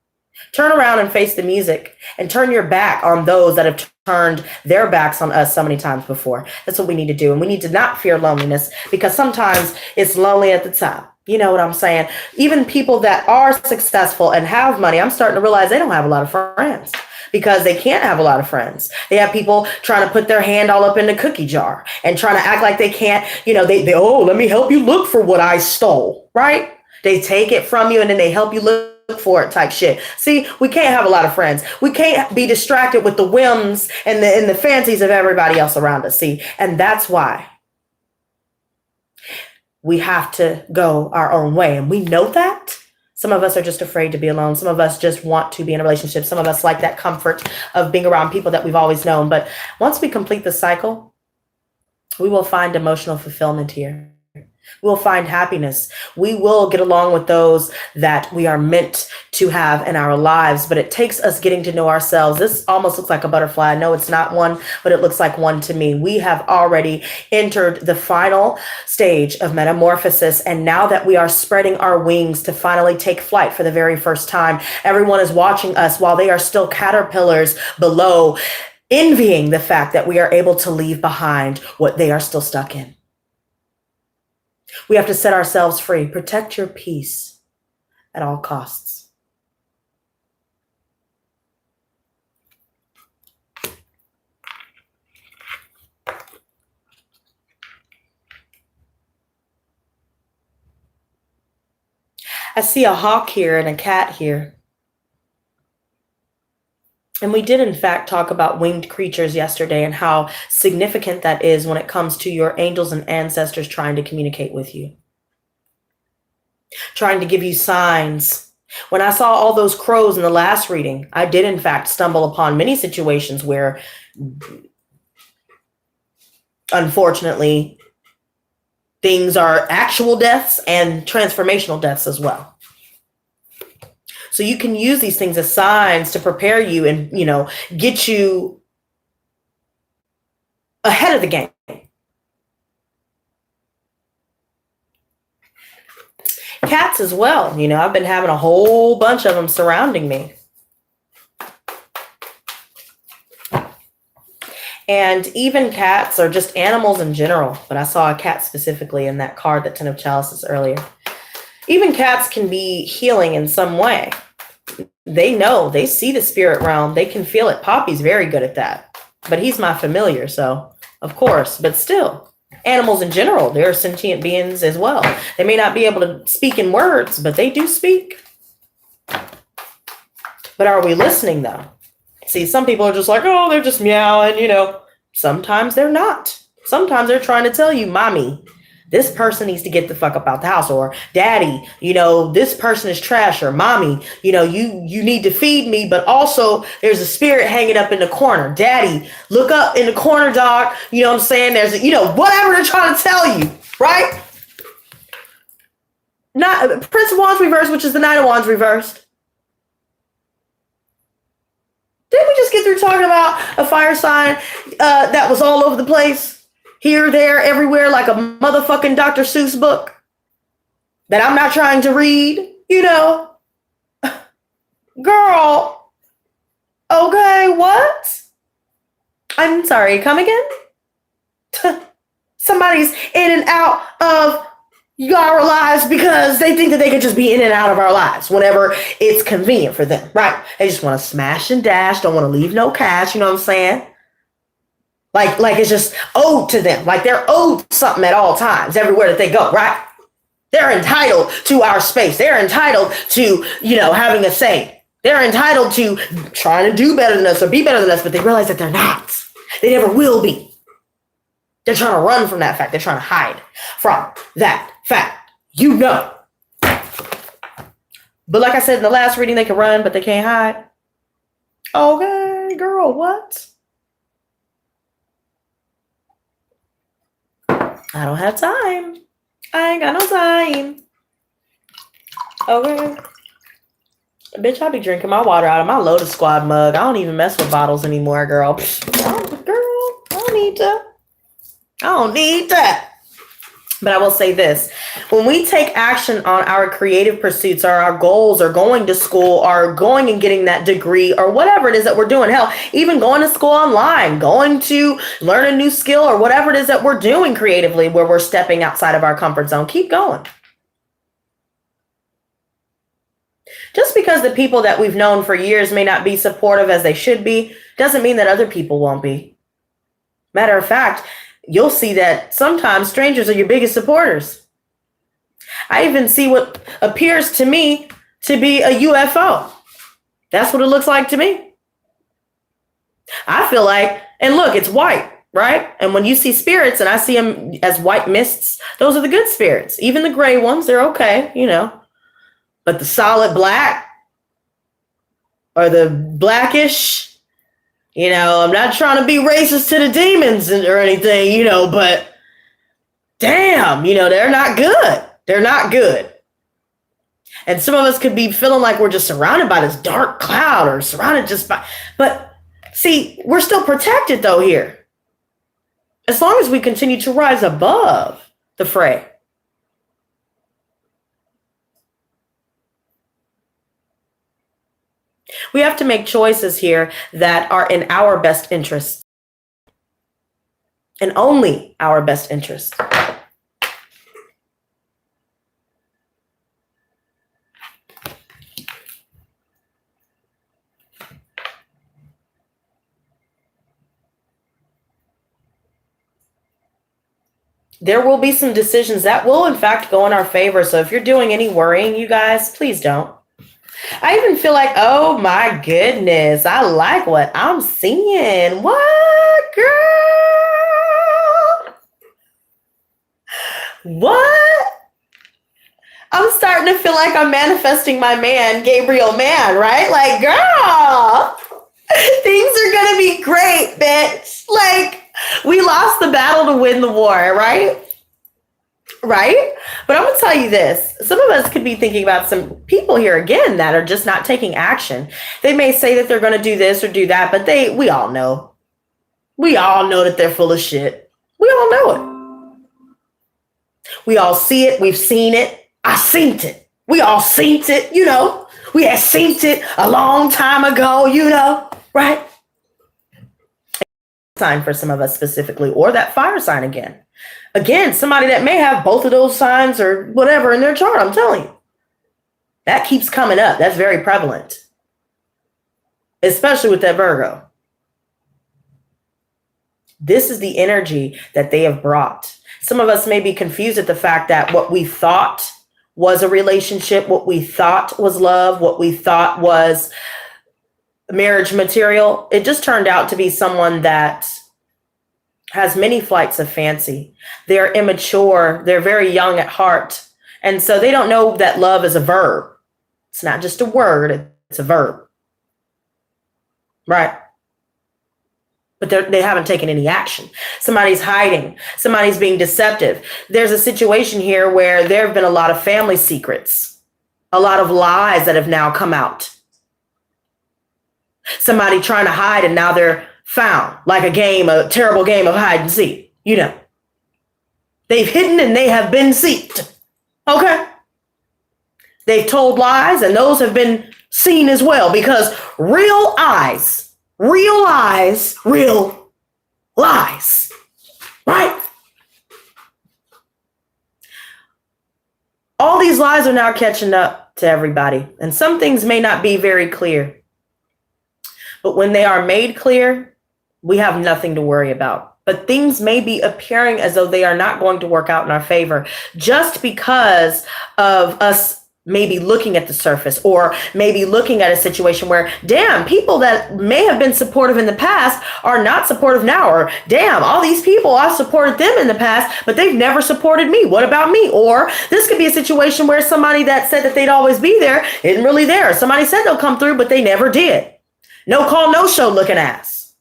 Turn around and face the music and turn your back on those that have turned their backs on us so many times before. That's what we need to do. And we need to not fear loneliness, because sometimes it's lonely at the top. You know what I'm saying? Even people that are successful and have money, I'm starting to realize they don't have a lot of friends, because they can't have a lot of friends. They have people trying to put their hand all up in the cookie jar and trying to act like they can't, let me help you look for what I stole, right? They take it from you and then they help you look for it type shit. See, we can't have a lot of friends. We can't be distracted with the whims and the fancies of everybody else around us. See, and that's why we have to go our own way. And we know that. Some of us are just afraid to be alone. Some of us just want to be in a relationship. Some of us like that comfort of being around people that we've always known. But once we complete the cycle, we will find emotional fulfillment here. We'll find happiness. We will get along with those that we are meant to have in our lives, but it takes us getting to know ourselves. This almost looks like a butterfly. I know it's not one, but it looks like one to me. We have already entered the final stage of metamorphosis, and now that we are spreading our wings to finally take flight for the very first time, everyone is watching us while they are still caterpillars below, envying the fact that we are able to leave behind what they are still stuck in. We have to set ourselves free. Protect your peace at all costs. I see a hawk here and a cat here. And we did, in fact, talk about winged creatures yesterday and how significant that is when it comes to your angels and ancestors trying to communicate with you, trying to give you signs. When I saw all those crows in the last reading, I did, in fact, stumble upon many situations where, unfortunately, things are actual deaths and transformational deaths as well. So you can use these things as signs to prepare you and, get you ahead of the game. Cats as well. I've been having a whole bunch of them surrounding me. And even cats are just animals in general. But I saw a cat specifically in that card, that Ten of Chalices earlier. Even cats can be healing in some way. They know, they see the spirit realm. They can feel it. Poppy's very good at that. but he's my familiar, so of course, but still, animals in general, they're sentient beings as well. They may not be able to speak in words, but they do speak. But are we listening though? See, some people are just like, oh, they're just meowing, you know. Sometimes they're not. Sometimes they're trying to tell you, mommy, this person needs to get the fuck up out the house, or daddy, you know, this person is trash, or mommy, you know, you need to feed me, but also there's a spirit hanging up in the corner. Daddy, look up in the corner, dog. You know what I'm saying? There's, you know, whatever they're trying to tell you, right? Not Prince of Wands reversed, which is the Knight of Wands reversed. Didn't we just get through talking about a fire sign that was all over the place? Here, there, everywhere, like a motherfucking Dr. Seuss book that I'm not trying to read, you know? Girl, okay, what? I'm sorry, come again? Somebody's in and out of our lives because they think that they could just be in and out of our lives whenever it's convenient for them, right? They just want to smash and dash, don't want to leave no cash, you know what I'm saying? Like it's just owed to them. Like they're owed something at all times, everywhere that they go, right? They're entitled to our space. They're entitled to, you know, having a say. They're entitled to trying to do better than us or be better than us, but they realize that they're not. They never will be. They're trying to run from that fact. They're trying to hide from that fact. You know. But like I said in the last reading, they can run, but they can't hide. Okay, girl, what? I don't have time. I ain't got no time. Okay. Bitch, I be drinking my water out of my Lotus Squad mug. I don't even mess with bottles anymore, girl. Girl, I don't need that. I don't need that. But I will say this. When we take action on our creative pursuits or our goals or going to school or going and getting that degree or whatever it is that we're doing, hell, even going to school online, going to learn a new skill or whatever it is that we're doing creatively where we're stepping outside of our comfort zone, keep going. Just because the people that we've known for years may not be supportive as they should be, doesn't mean that other people won't be. Matter of fact, you'll see that sometimes strangers are your biggest supporters. I even see what appears to me to be a UFO. That's what it looks like to me. I feel like, and look, it's white, right? And when you see spirits, and I see them as white mists, those are the good spirits. Even the gray ones, they're okay, you know. But the solid black or the blackish, you know, I'm not trying to be racist to the demons or anything, you know, but damn, you know, they're not good. They're not good. And some of us could be feeling like we're just surrounded by this dark cloud or surrounded just by, but see, we're still protected though here. As long as we continue to rise above the fray. We have to make choices here that are in our best interest. And only our best interest. There will be some decisions that will, in fact, go in our favor. So if you're doing any worrying, you guys, please don't. I even feel like, oh my goodness, I like what I'm seeing. What, girl? What? I'm starting to feel like I'm manifesting my man, Gabriel Man, right? Like, girl, things are going to be great, bitch. Like, we lost the battle to win the war, right? Right? But I'm going to tell you this. Some of us could be thinking about some people here again that are just not taking action. They may say that they're going to do this or do that, but we all know. We all know that they're full of shit. We all know it. We all see it. We've seen it. I seen it. We all seen it, you know. We had seen it a long time ago, you know, right? Sign for some of us specifically, or that fire sign again. Again, somebody that may have both of those signs or whatever in their chart, I'm telling you. That keeps coming up. That's very prevalent. Especially with that Virgo. This is the energy that they have brought. Some of us may be confused at the fact that what we thought was a relationship, what we thought was love, what we thought was marriage material, it just turned out to be someone that has many flights of fancy. They're immature. They're very young at heart. And so they don't know that love is a verb. It's not just a word, it's a verb. Right? But they haven't taken any action. Somebody's hiding. Somebody's being deceptive. There's a situation here where there have been a lot of family secrets, a lot of lies that have now come out. Somebody trying to hide and now they're found, like a terrible game of hide and seek. You know, they've hidden and they have been seeked. Okay. They've told lies and those have been seen as well, because real lies, real lies, right? All these lies are now catching up to everybody, and some things may not be very clear. But when they are made clear, we have nothing to worry about. But things may be appearing as though they are not going to work out in our favor just because of us maybe looking at the surface, or maybe looking at a situation where, damn, people that may have been supportive in the past are not supportive now, or damn, all these people, I supported them in the past, but they've never supported me. What about me? Or this could be a situation where somebody that said that they'd always be there isn't really there. Somebody said they'll come through, but they never did. No call, no show looking ass.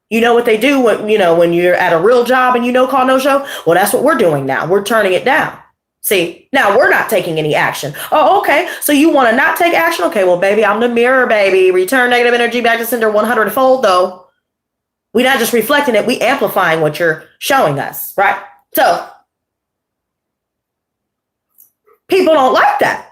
You know what they do when you're at a real job and call, no show? Well, that's what we're doing now. We're turning it down. See, now we're not taking any action. Oh, okay. So you want to not take action? Okay, well, baby, I'm the mirror, baby. Return negative energy back to sender 100-fold, though. We're not just reflecting it. We amplifying what you're showing us, right? So people don't like that.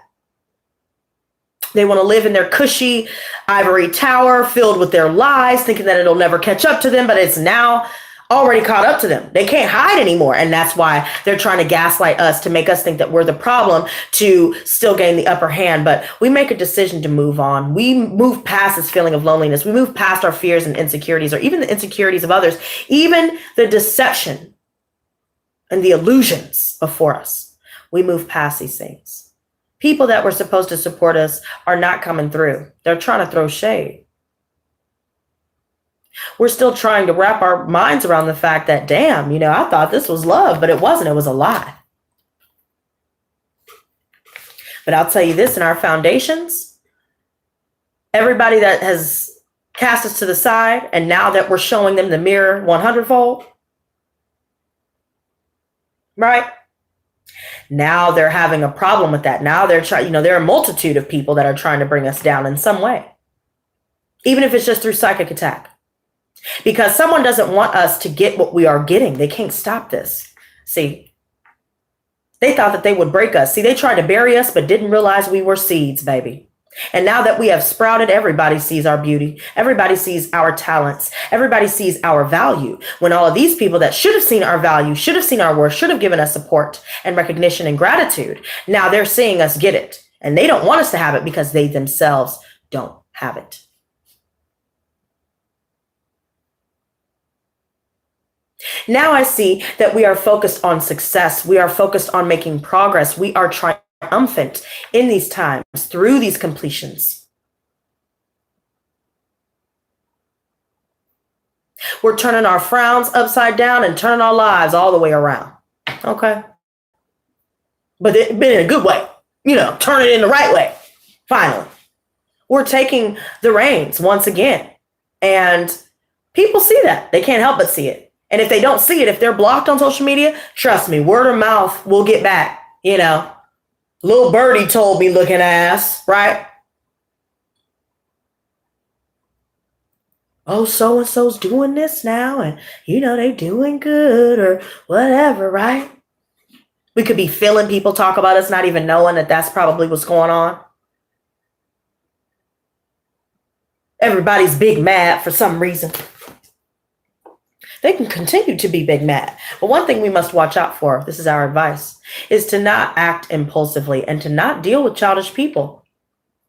They want to live in their cushy ivory tower filled with their lies, thinking that it'll never catch up to them, but it's now already caught up to them. They can't hide anymore. And that's why they're trying to gaslight us, to make us think that we're the problem, to still gain the upper hand. But we make a decision to move on. We move past this feeling of loneliness. We move past our fears and insecurities, or even the insecurities of others, even the deception and the illusions before us. We move past these things. People that were supposed to support us are not coming through. They're trying to throw shade. We're still trying to wrap our minds around the fact that, damn, I thought this was love, but it wasn't. It was a lie. But I'll tell you this, in our foundations, everybody that has cast us to the side, and now that we're showing them the mirror 100-fold, right? Now they're having a problem with that. Now they're trying, there are a multitude of people that are trying to bring us down in some way, even if it's just through psychic attack. Because someone doesn't want us to get what we are getting. They can't stop this. See, they thought that they would break us. See, they tried to bury us, but didn't realize we were seeds, baby. And now that we have sprouted, everybody sees our beauty. Everybody sees our talents. Everybody sees our value. When all of these people that should have seen our value, should have seen our worth, should have given us support and recognition and gratitude, now they're seeing us get it. And they don't want us to have it because they themselves don't have it. Now I see that we are focused on success. We are focused on making progress. We are triumphant in these times through these completions. We're turning our frowns upside down and turning our lives all the way around. Okay. But in a good way, turn it in the right way. Finally, we're taking the reins once again. And people see that. They can't help but see it. And if they don't see it, if they're blocked on social media, trust me, word of mouth will get back. Little birdie told me looking ass, right? Oh, so-and-so's doing this now, and they doing good or whatever, right? We could be feeling people talk about us, not even knowing that that's probably what's going on. Everybody's big mad for some reason. They can continue to be big mad. But one thing we must watch out for, this is our advice, is to not act impulsively and to not deal with childish people,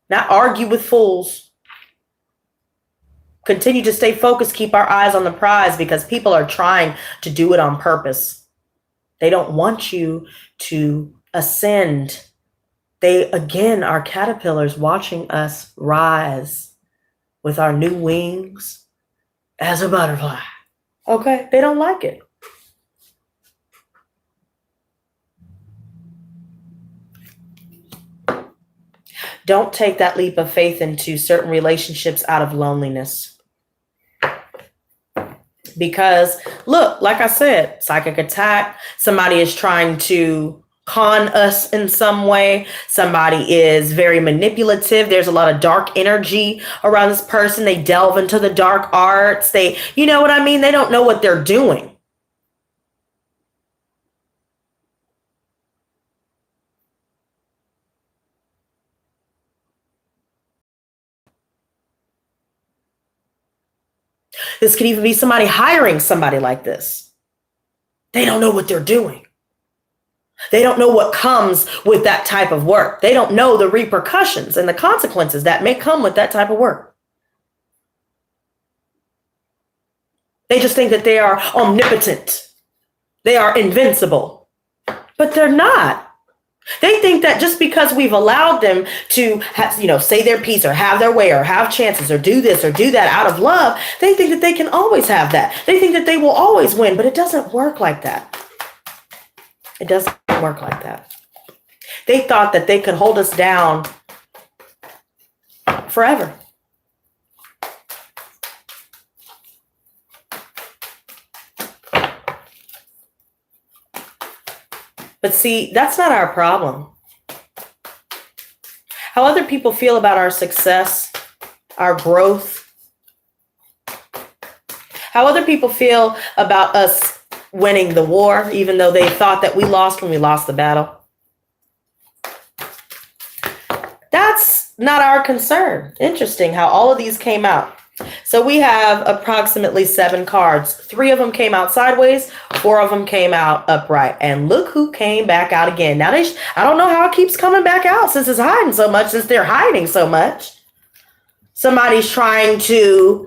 not argue with fools. Continue to stay focused, keep our eyes on the prize, because people are trying to do it on purpose. They don't want you to ascend. They, again, are caterpillars watching us rise with our new wings as a butterfly. Okay? They don't like it. Don't take that leap of faith into certain relationships out of loneliness. Because, look, like I said, psychic attack, somebody is trying to con us in some way. Somebody is very manipulative. There's a lot of dark energy around this person. They delve into the dark arts. You know what I mean? They don't know what they're doing. This could even be somebody hiring somebody like this. They don't know what they're doing. They don't know what comes with that type of work. They don't know the repercussions and the consequences that may come with that type of work. They just think that they are omnipotent. They are invincible. But they're not. They think that just because we've allowed them to say their piece or have their way or have chances or do this or do that out of love, they think that they can always have that. They think that they will always win, but it doesn't work like that. It doesn't work like that. They thought that they could hold us down forever. But see, that's not our problem. How other people feel about our success, our growth, how other people feel about us winning the war, even though they thought that we lost when we lost the battle. That's not our concern. Interesting how all of these came out. So we have approximately 7 cards. 3 of them came out sideways. 4 of them came out upright. And look who came back out again. Now, I don't know how it keeps coming back out since it's hiding so much, since they're hiding so much. Somebody's trying to,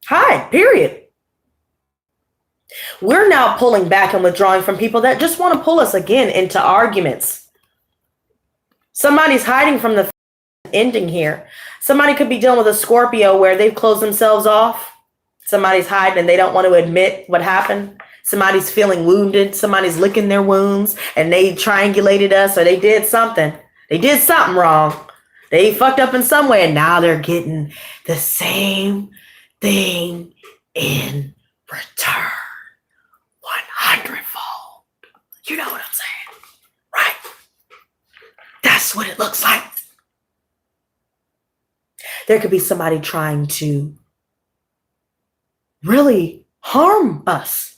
hide, period. We're now pulling back and withdrawing from people that just want to pull us again into arguments. Somebody's hiding from the ending here. Somebody could be dealing with a Scorpio where they've closed themselves off. Somebody's hiding and they don't want to admit what happened. Somebody's feeling wounded. Somebody's licking their wounds and they triangulated us, or they did something. They did something wrong. They fucked up in some way and now they're getting the same thing in return. 100-fold. You know what I'm saying, right? That's what it looks like. There could be somebody trying to really harm us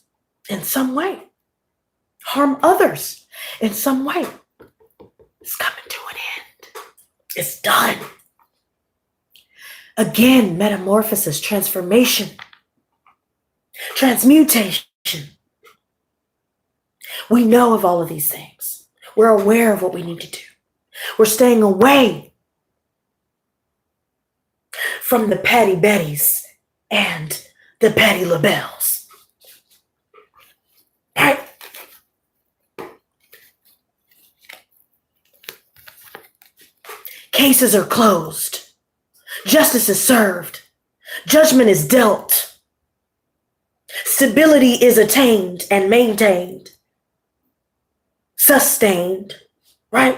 in some way, harm others in some way. It's coming to an end. It's done. Again, metamorphosis, transformation, transmutation. We know of all of these things. We're aware of what we need to do. We're staying away from the Patty Bettys and the Patty LaBelles. Right? Cases are closed. Justice is served. Judgment is dealt. Stability is attained and maintained. Sustained, right?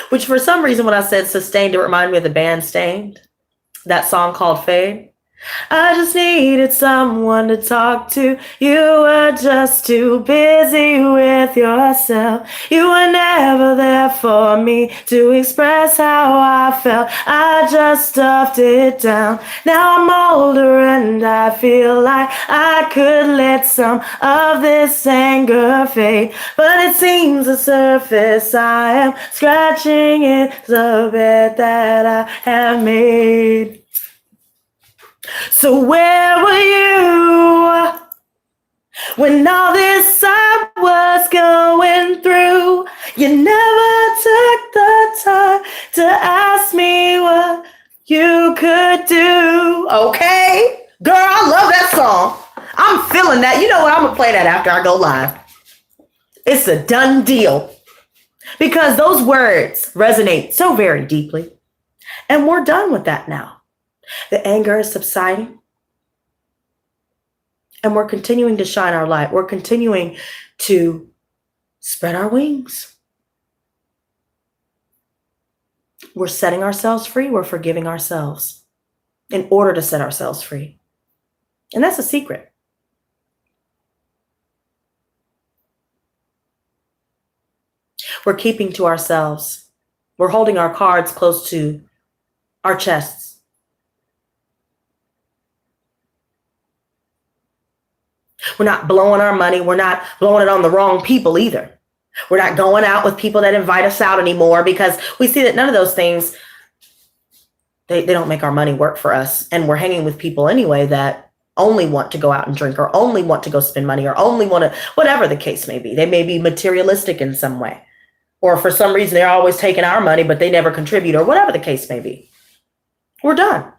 Which for some reason when I said sustained, it reminded me of the band Stained, that song called Fade. I just needed someone to talk to. You were just too busy with yourself. You were never there for me to express how I felt. I just stuffed it down. Now I'm older and I feel like I could let some of this anger fade. But it seems the surface I am scratching is the bed that I have made. So where were you when all this I was going through. You never took the time to ask me what you could do. Okay? Girl, I love that song. I'm feeling that. You know what? I'm going to play that after I go live. It's a done deal. Because those words resonate so very deeply. And we're done with that now. The anger is subsiding. And we're continuing to shine our light. We're continuing to spread our wings. We're setting ourselves free. We're forgiving ourselves in order to set ourselves free. And that's a secret. We're keeping to ourselves. We're holding our cards close to our chests. We're not blowing our money. We're not blowing it on the wrong people either. We're not going out with people that invite us out anymore because we see that none of those things, they don't make our money work for us. And we're hanging with people anyway that only want to go out and drink or only want to go spend money or only want to, whatever the case may be. They may be materialistic in some way. Or for some reason, they're always taking our money, but they never contribute or whatever the case may be. We're done.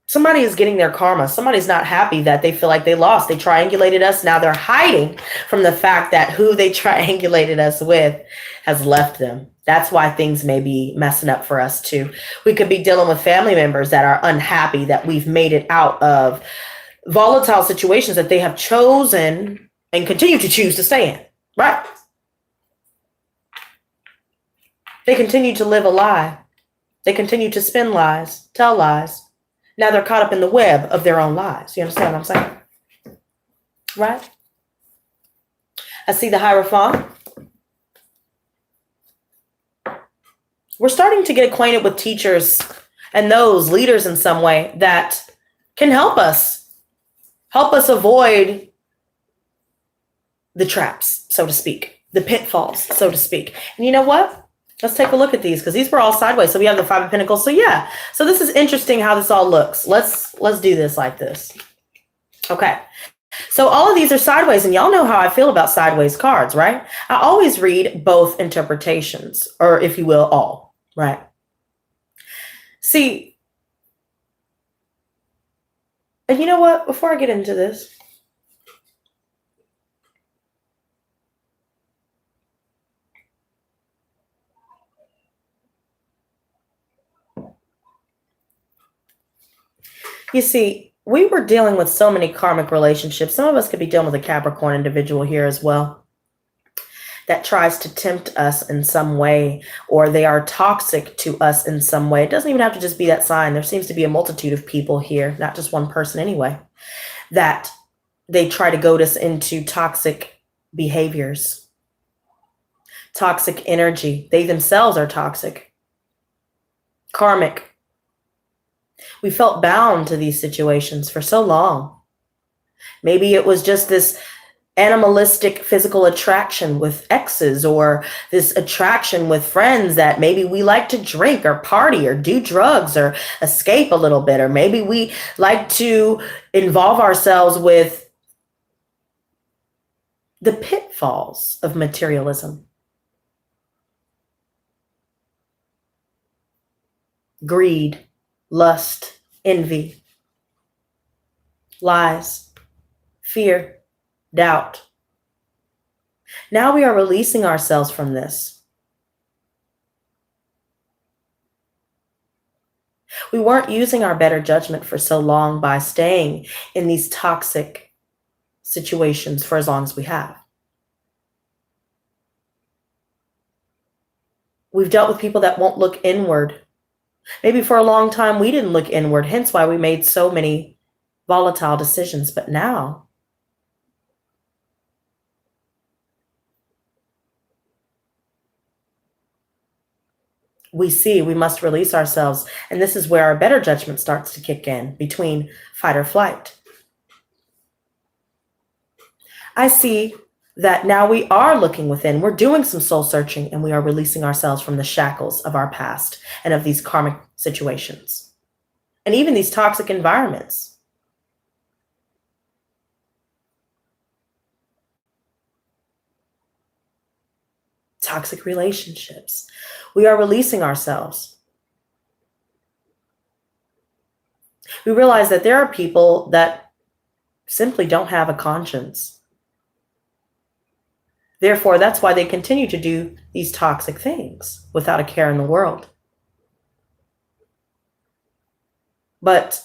Somebody is getting their karma. Somebody's not happy that they feel like they lost. They triangulated us. Now they're hiding from the fact that who they triangulated us with has left them. That's why things may be messing up for us too. We could be dealing with family members that are unhappy that we've made it out of volatile situations that they have chosen and continue to choose to stay in. Right? They continue to live a lie. They continue to spin lies, tell lies. Now they're caught up in the web of their own lives. You understand what I'm saying? Right? I see the Hierophant. We're starting to get acquainted with teachers and those leaders in some way that can help us avoid the traps, so to speak, the pitfalls, so to speak. And you know what? Let's take a look at these because these were all sideways. So we have the Five of Pentacles. So yeah, so this is interesting how this all looks. Let's do this like this. Okay. So all of these are sideways and y'all know how I feel about sideways cards, right? I always read both interpretations or if you will, all, right? See, and you know what? Before I get into this, you see, we were dealing with so many karmic relationships. Some of us could be dealing with a Capricorn individual here as well that tries to tempt us in some way, or they are toxic to us in some way. It doesn't even have to just be that sign. There seems to be a multitude of people here, not just one person anyway, that they try to goad us into toxic behaviors, toxic energy. They themselves are toxic, karmic. We felt bound to these situations for so long. Maybe it was just this animalistic physical attraction with exes or this attraction with friends that maybe we like to drink or party or do drugs or escape a little bit. Or maybe we like to involve ourselves with the pitfalls of materialism. Greed, lust, envy, lies, fear, doubt. Now we are releasing ourselves from this. We weren't using our better judgment for so long by staying in these toxic situations for as long as we have. We've dealt with people that won't look inward. Maybe for a long time we didn't look inward, hence why we made so many volatile decisions. But now, we see we must release ourselves. And this is where our better judgment starts to kick in between fight or flight. I see that now we are looking within. We're doing some soul searching and we are releasing ourselves from the shackles of our past and of these karmic situations and even these toxic environments. toxic relationships. We are releasing ourselves. We realize that there are people that simply don't have a conscience. Therefore, that's why they continue to do these toxic things without a care in the world. But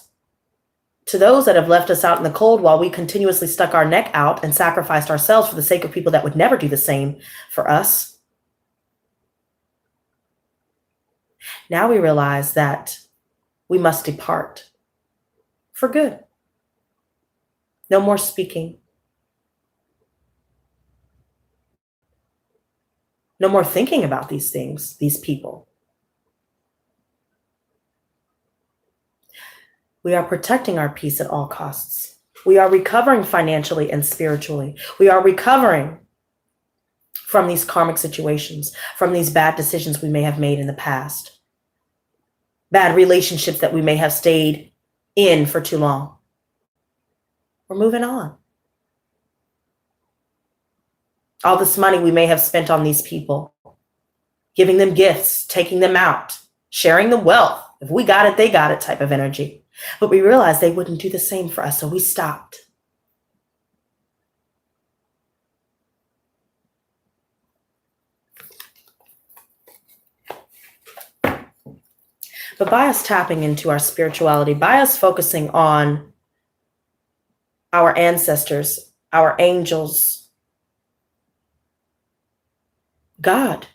to those that have left us out in the cold while we continuously stuck our neck out and sacrificed ourselves for the sake of people that would never do the same for us, now we realize that we must depart for good. No more speaking. No more thinking about these things, these people. We are protecting our peace at all costs. We are recovering financially and spiritually. We are recovering from these karmic situations, from these bad decisions we may have made in the past, bad relationships that we may have stayed in for too long. We're moving on. All this money we may have spent on these people, giving them gifts, taking them out, sharing the wealth. If we got it, they got it type of energy. But we realized they wouldn't do the same for us, so we stopped. But by us tapping into our spirituality, by us focusing on our ancestors, our angels, God,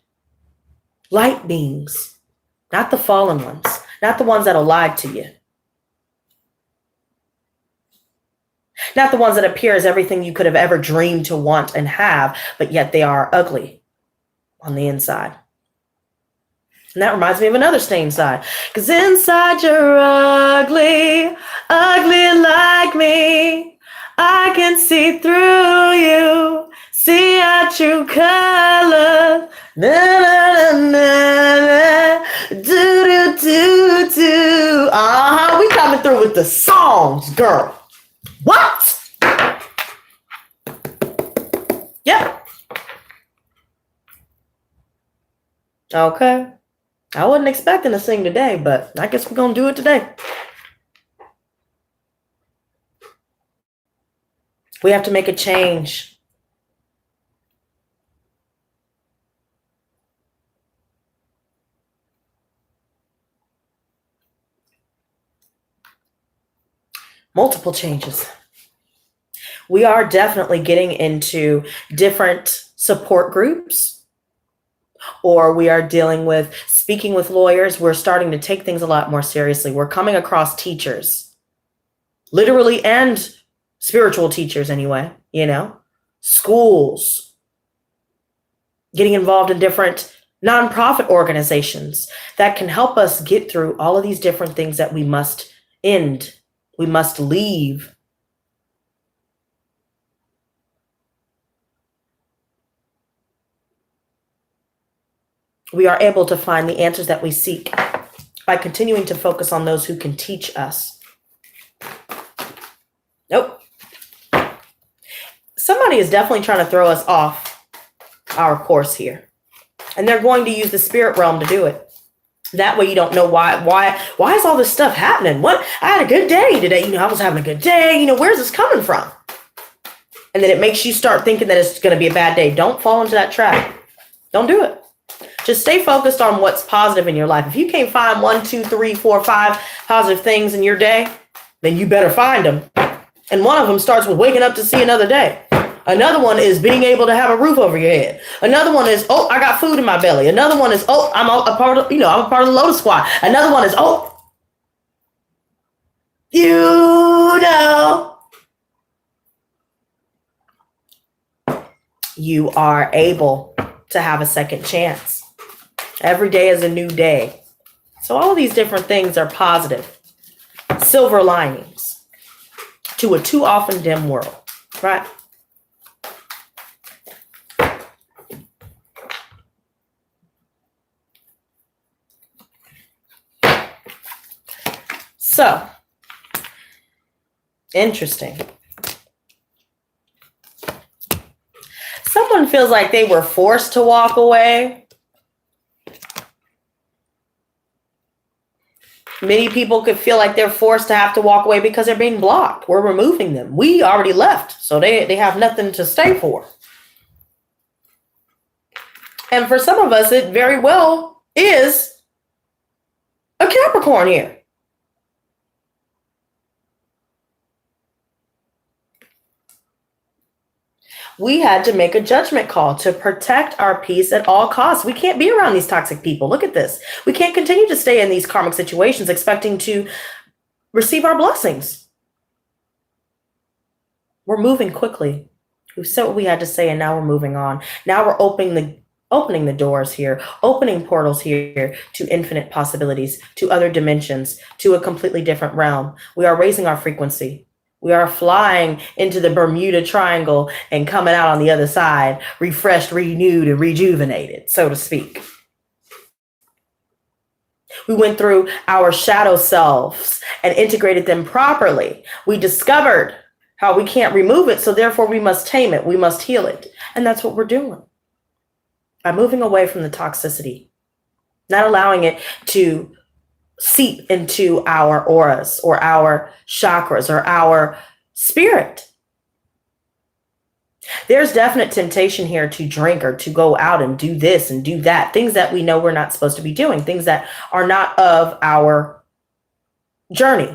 light beings, not the fallen ones, not the ones that'll lie to you. Not the ones that appear as everything you could have ever dreamed to want and have, but yet they are ugly on the inside. And that reminds me of another stay inside. Because inside you're ugly, ugly like me. I can see through you, see our true colors. Na na na na na, do do do do. We coming through with the songs, girl. What? Yep. Okay. I wasn't expecting to sing today, but I guess we're going to do it today. We have to make a change. Multiple changes. We are definitely getting into different support groups, or we are dealing with speaking with lawyers. We're starting to take things a lot more seriously. We're coming across teachers, literally and spiritual teachers anyway, schools, getting involved in different nonprofit organizations that can help us get through all of these different things that we must end. We must leave. We are able to find the answers that we seek by continuing to focus on those who can teach us. Nope. Somebody is definitely trying to throw us off our course here. And they're going to use the spirit realm to do it. That way you don't know why is all this stuff happening? What? I had a good day today. I was having a good day. Where's this coming from? And then it makes you start thinking that it's going to be a bad day. Don't fall into that trap. Don't do it. Just stay focused on what's positive in your life. If you can't find 1, 2, 3, 4, 5 positive things in your day, then you better find them. And one of them starts with waking up to see another day. Another one is being able to have a roof over your head. Another one is, I got food in my belly. Another one is, I'm a part of, I'm a part of the Lotus Squad. Another one is, you are able to have a second chance. Every day is a new day. So all of these different things are positive, silver linings to a too often dim world, right? So, interesting. someone feels like they were forced to walk away. Many people could feel like they're forced to have to walk away because they're being blocked. We're removing them. We already left, so they have nothing to stay for. And for some of us, it very well is a Capricorn here. We had to make a judgment call to protect our peace at all costs. We can't be around these toxic people. Look at this. We can't continue to stay in these karmic situations expecting to receive our blessings. We're moving quickly. We've said what we had to say, and now we're moving on. Now we're opening the doors here, opening portals here to infinite possibilities, to other dimensions, to a completely different realm. We are raising our frequency. We are flying into the Bermuda Triangle and coming out on the other side, refreshed, renewed, and rejuvenated, so to speak. We went through our shadow selves and integrated them properly. We discovered how we can't remove it, so therefore we must tame it. We must heal it. And that's what we're doing. By moving away from the toxicity, not allowing it to seep into our auras or our chakras or our spirit. There's definite temptation here to drink or to go out and do this and do that. Things that we know we're not supposed to be doing. Things that are not of our journey.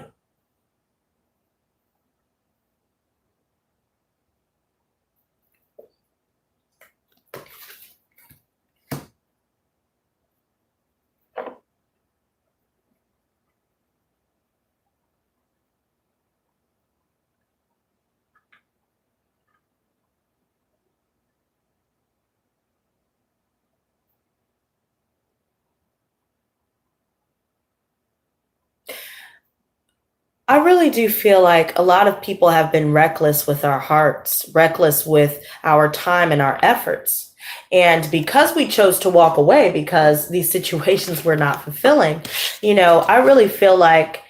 I really do feel like a lot of people have been reckless with our hearts, reckless with our time and our efforts. And because we chose to walk away, because these situations were not fulfilling, I really feel like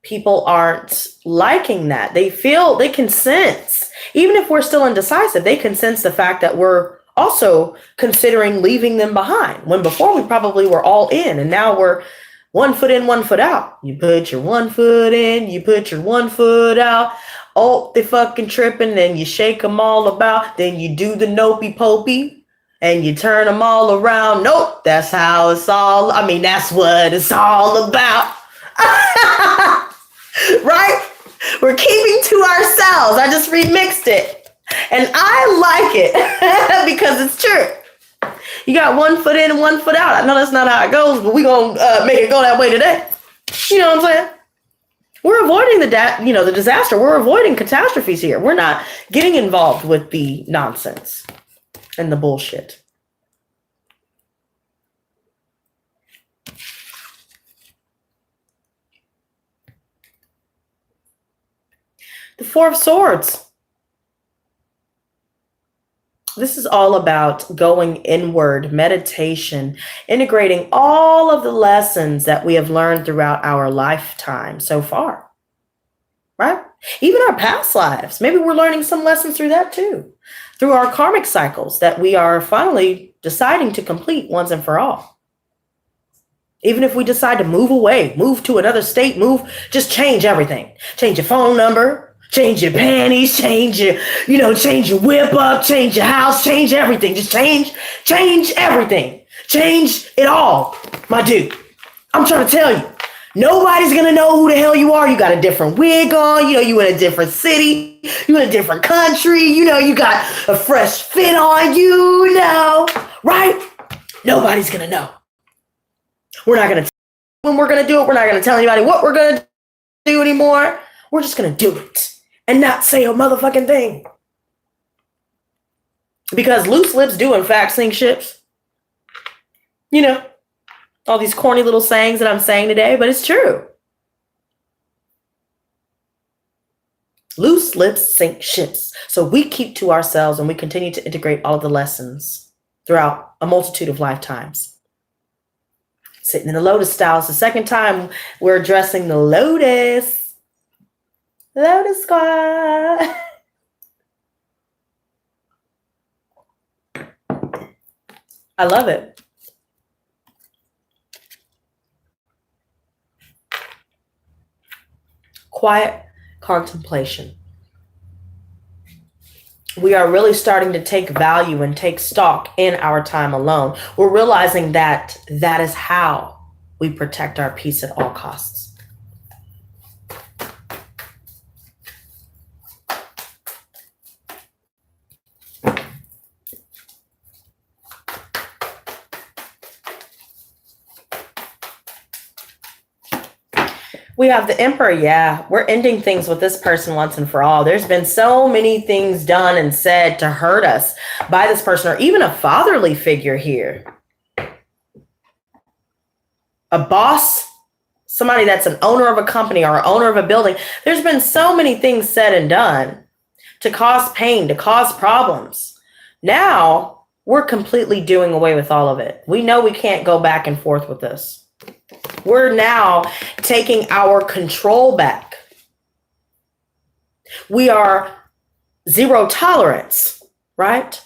people aren't liking that. They can sense, even if we're still indecisive, they can sense the fact that we're also considering leaving them behind, when before we probably were all in, and now we're 1 foot in, 1 foot out. You put your 1 foot in, you put your 1 foot out. Oh, they fucking tripping. Then you shake them all about. Then you do the nopey popey and you turn them all around. Nope, that's how it's all. That's what it's all about. Right? We're keeping to ourselves. I just remixed it. And I like it because it's true. You got 1 foot in and 1 foot out. I know that's not how it goes, but we're going to make it go that way today. You know what I'm saying? We're avoiding the disaster. We're avoiding catastrophes here. We're not getting involved with the nonsense and the bullshit. The Four of Swords. This is all about going inward, meditation, integrating all of the lessons that we have learned throughout our lifetime so far, right? Even our past lives. Maybe we're learning some lessons through that too, through our karmic cycles that we are finally deciding to complete once and for all. Even if we decide to move away, move to another state, just change everything. Change your phone number. Change your panties, change your whip up, change your house, change everything. Just change everything. Change it all, my dude. I'm trying to tell you, nobody's going to know who the hell you are. You got a different wig on, you in a different city, you in a different country, you got a fresh fit on, right? Nobody's going to know. We're not going to when we're going to do it. We're not going to tell anybody what we're going to do anymore. We're just going to do it. And not say a motherfucking thing. Because loose lips do, in fact, sink ships. All these corny little sayings that I'm saying today, but it's true. Loose lips sink ships. So we keep to ourselves and we continue to integrate all of the lessons throughout a multitude of lifetimes. Sitting in the Lotus style. It's the second time we're addressing the Lotus Squad. I love it. Quiet contemplation. We are really starting to take value and take stock in our time alone. We're realizing that that is how we protect our peace at all costs. We have the Emperor. Yeah, we're ending things with this person once and for all. There's been so many things done and said to hurt us by this person, or even a fatherly figure here. A boss, somebody that's an owner of a company or an owner of a building. There's been so many things said and done to cause pain, to cause problems. Now we're completely doing away with all of it. We know we can't go back and forth with this. We're now taking our control back. We are zero tolerance, right?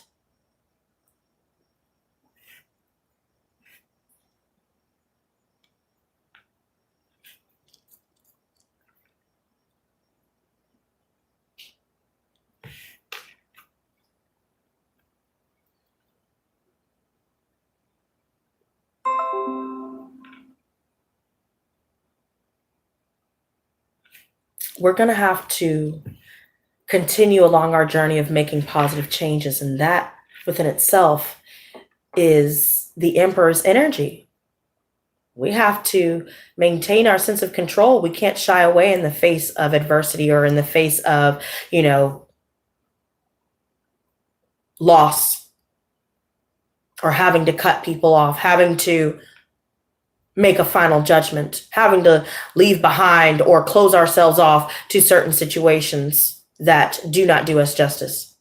We're going to have to continue along our journey of making positive changes. And that within itself is the Emperor's energy. We have to maintain our sense of control. We can't shy away in the face of adversity or in the face of, loss or having to cut people off, having to make a final judgment, having to leave behind or close ourselves off to certain situations that do not do us justice.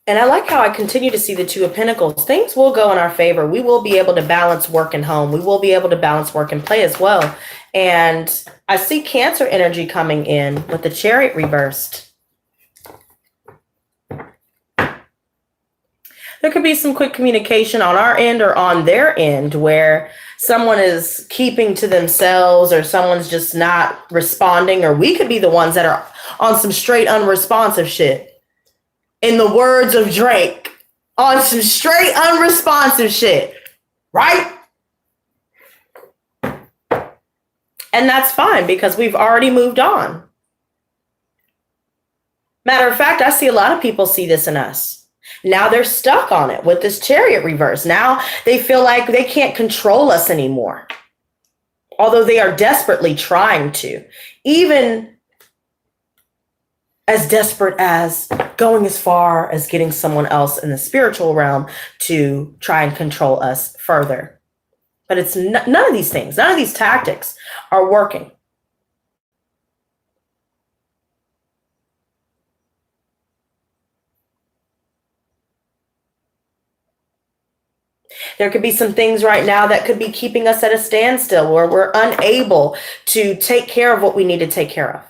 And I like how I continue to see the Two of Pentacles. Things will go in our favor. We will be able to balance work and home. We will be able to balance work and play as well. And I see Cancer energy coming in with the Chariot reversed. There could be some quick communication on our end or on their end where someone is keeping to themselves or someone's just not responding, or we could be the ones that are on some straight unresponsive shit. In the words of Drake, on some straight unresponsive shit, right? And that's fine because we've already moved on. Matter of fact, I see a lot of people see this in us. Now they're stuck on it with this Chariot reverse. Now they feel like they can't control us anymore. Although they are desperately trying to. Even as desperate as going as far as getting someone else in the spiritual realm to try and control us further. But it's none of these things, none of these tactics are working. There could be some things right now that could be keeping us at a standstill where we're unable to take care of what we need to take care of.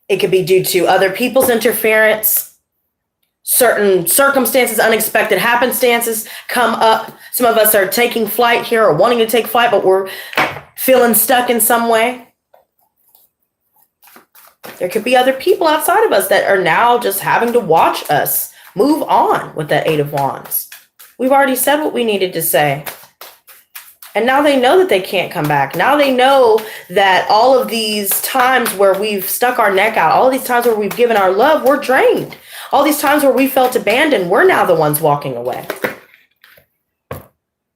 It could be due to other people's interference, certain circumstances, unexpected happenstances come up. Some of us are taking flight here or wanting to take flight, but we're feeling stuck in some way. There could be other people outside of us that are now just having to watch us move on with that Eight of Wands. We've already said what we needed to say. And now they know that they can't come back. Now they know that all of these times where we've stuck our neck out, all these times where we've given our love, we're drained. All these times where we felt abandoned, we're now the ones walking away.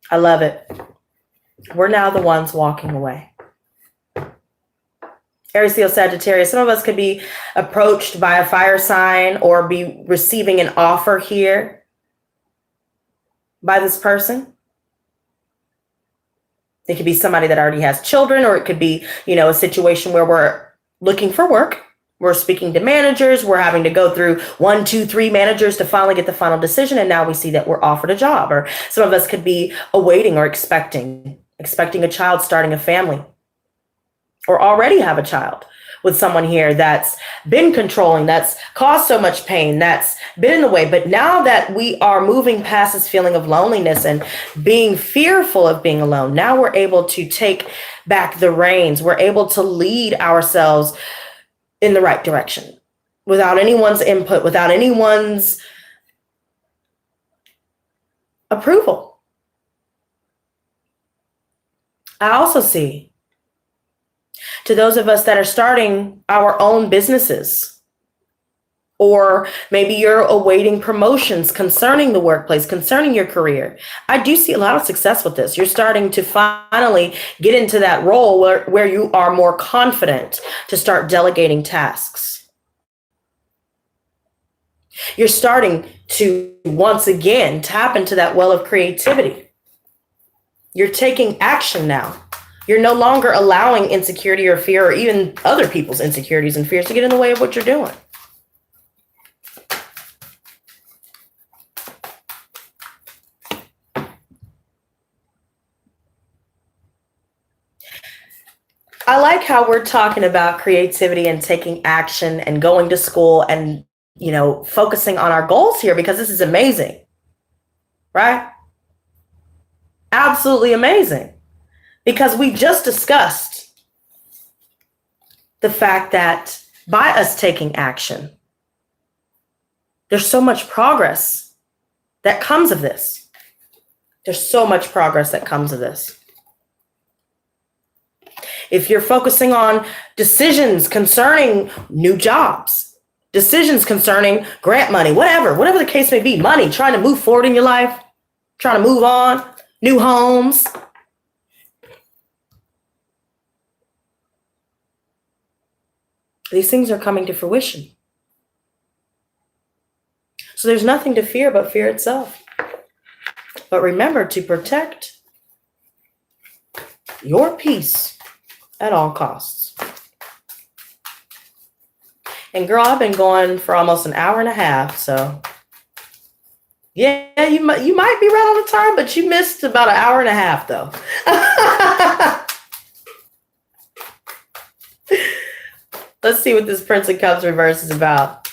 I love it. We're now the ones walking away. Aries, Leo, Sagittarius, some of us could be approached by a fire sign or be receiving an offer here by this person. It could be somebody that already has children, or it could be, a situation where we're looking for work. We're speaking to managers. We're having to go through 1, 2, 3 managers to finally get the final decision. And now we see that we're offered a job. Or some of us could be awaiting or expecting a child, starting a family, or already have a child with someone here that's been controlling, that's caused so much pain, that's been in the way. But now that we are moving past this feeling of loneliness and being fearful of being alone, now we're able to take back the reins. We're able to lead ourselves in the right direction without anyone's input, without anyone's approval. I also see, to those of us that are starting our own businesses, or maybe you're awaiting promotions concerning the workplace, concerning your career, I do see a lot of success with this. You're starting to finally get into that role where you are more confident to start delegating tasks. You're starting to once again tap into that well of creativity. You're taking action now. You're no longer allowing insecurity or fear, or even other people's insecurities and fears, to get in the way of what you're doing. I like how we're talking about creativity and taking action and going to school and, focusing on our goals here, because this is amazing, right? Absolutely amazing. Because we just discussed the fact that by us taking action, there's so much progress that comes of this. There's so much progress that comes of this. If you're focusing on decisions concerning new jobs, decisions concerning grant money, whatever the case may be, money, trying to move forward in your life, trying to move on, new homes, these things are coming to fruition. So there's nothing to fear but fear itself. But remember to protect your peace at all costs. And girl, I've been going for almost an hour and a half, so yeah, you might be right on the time, but you missed about an hour and a half though. Let's see what this Prince of Cups reverse is about.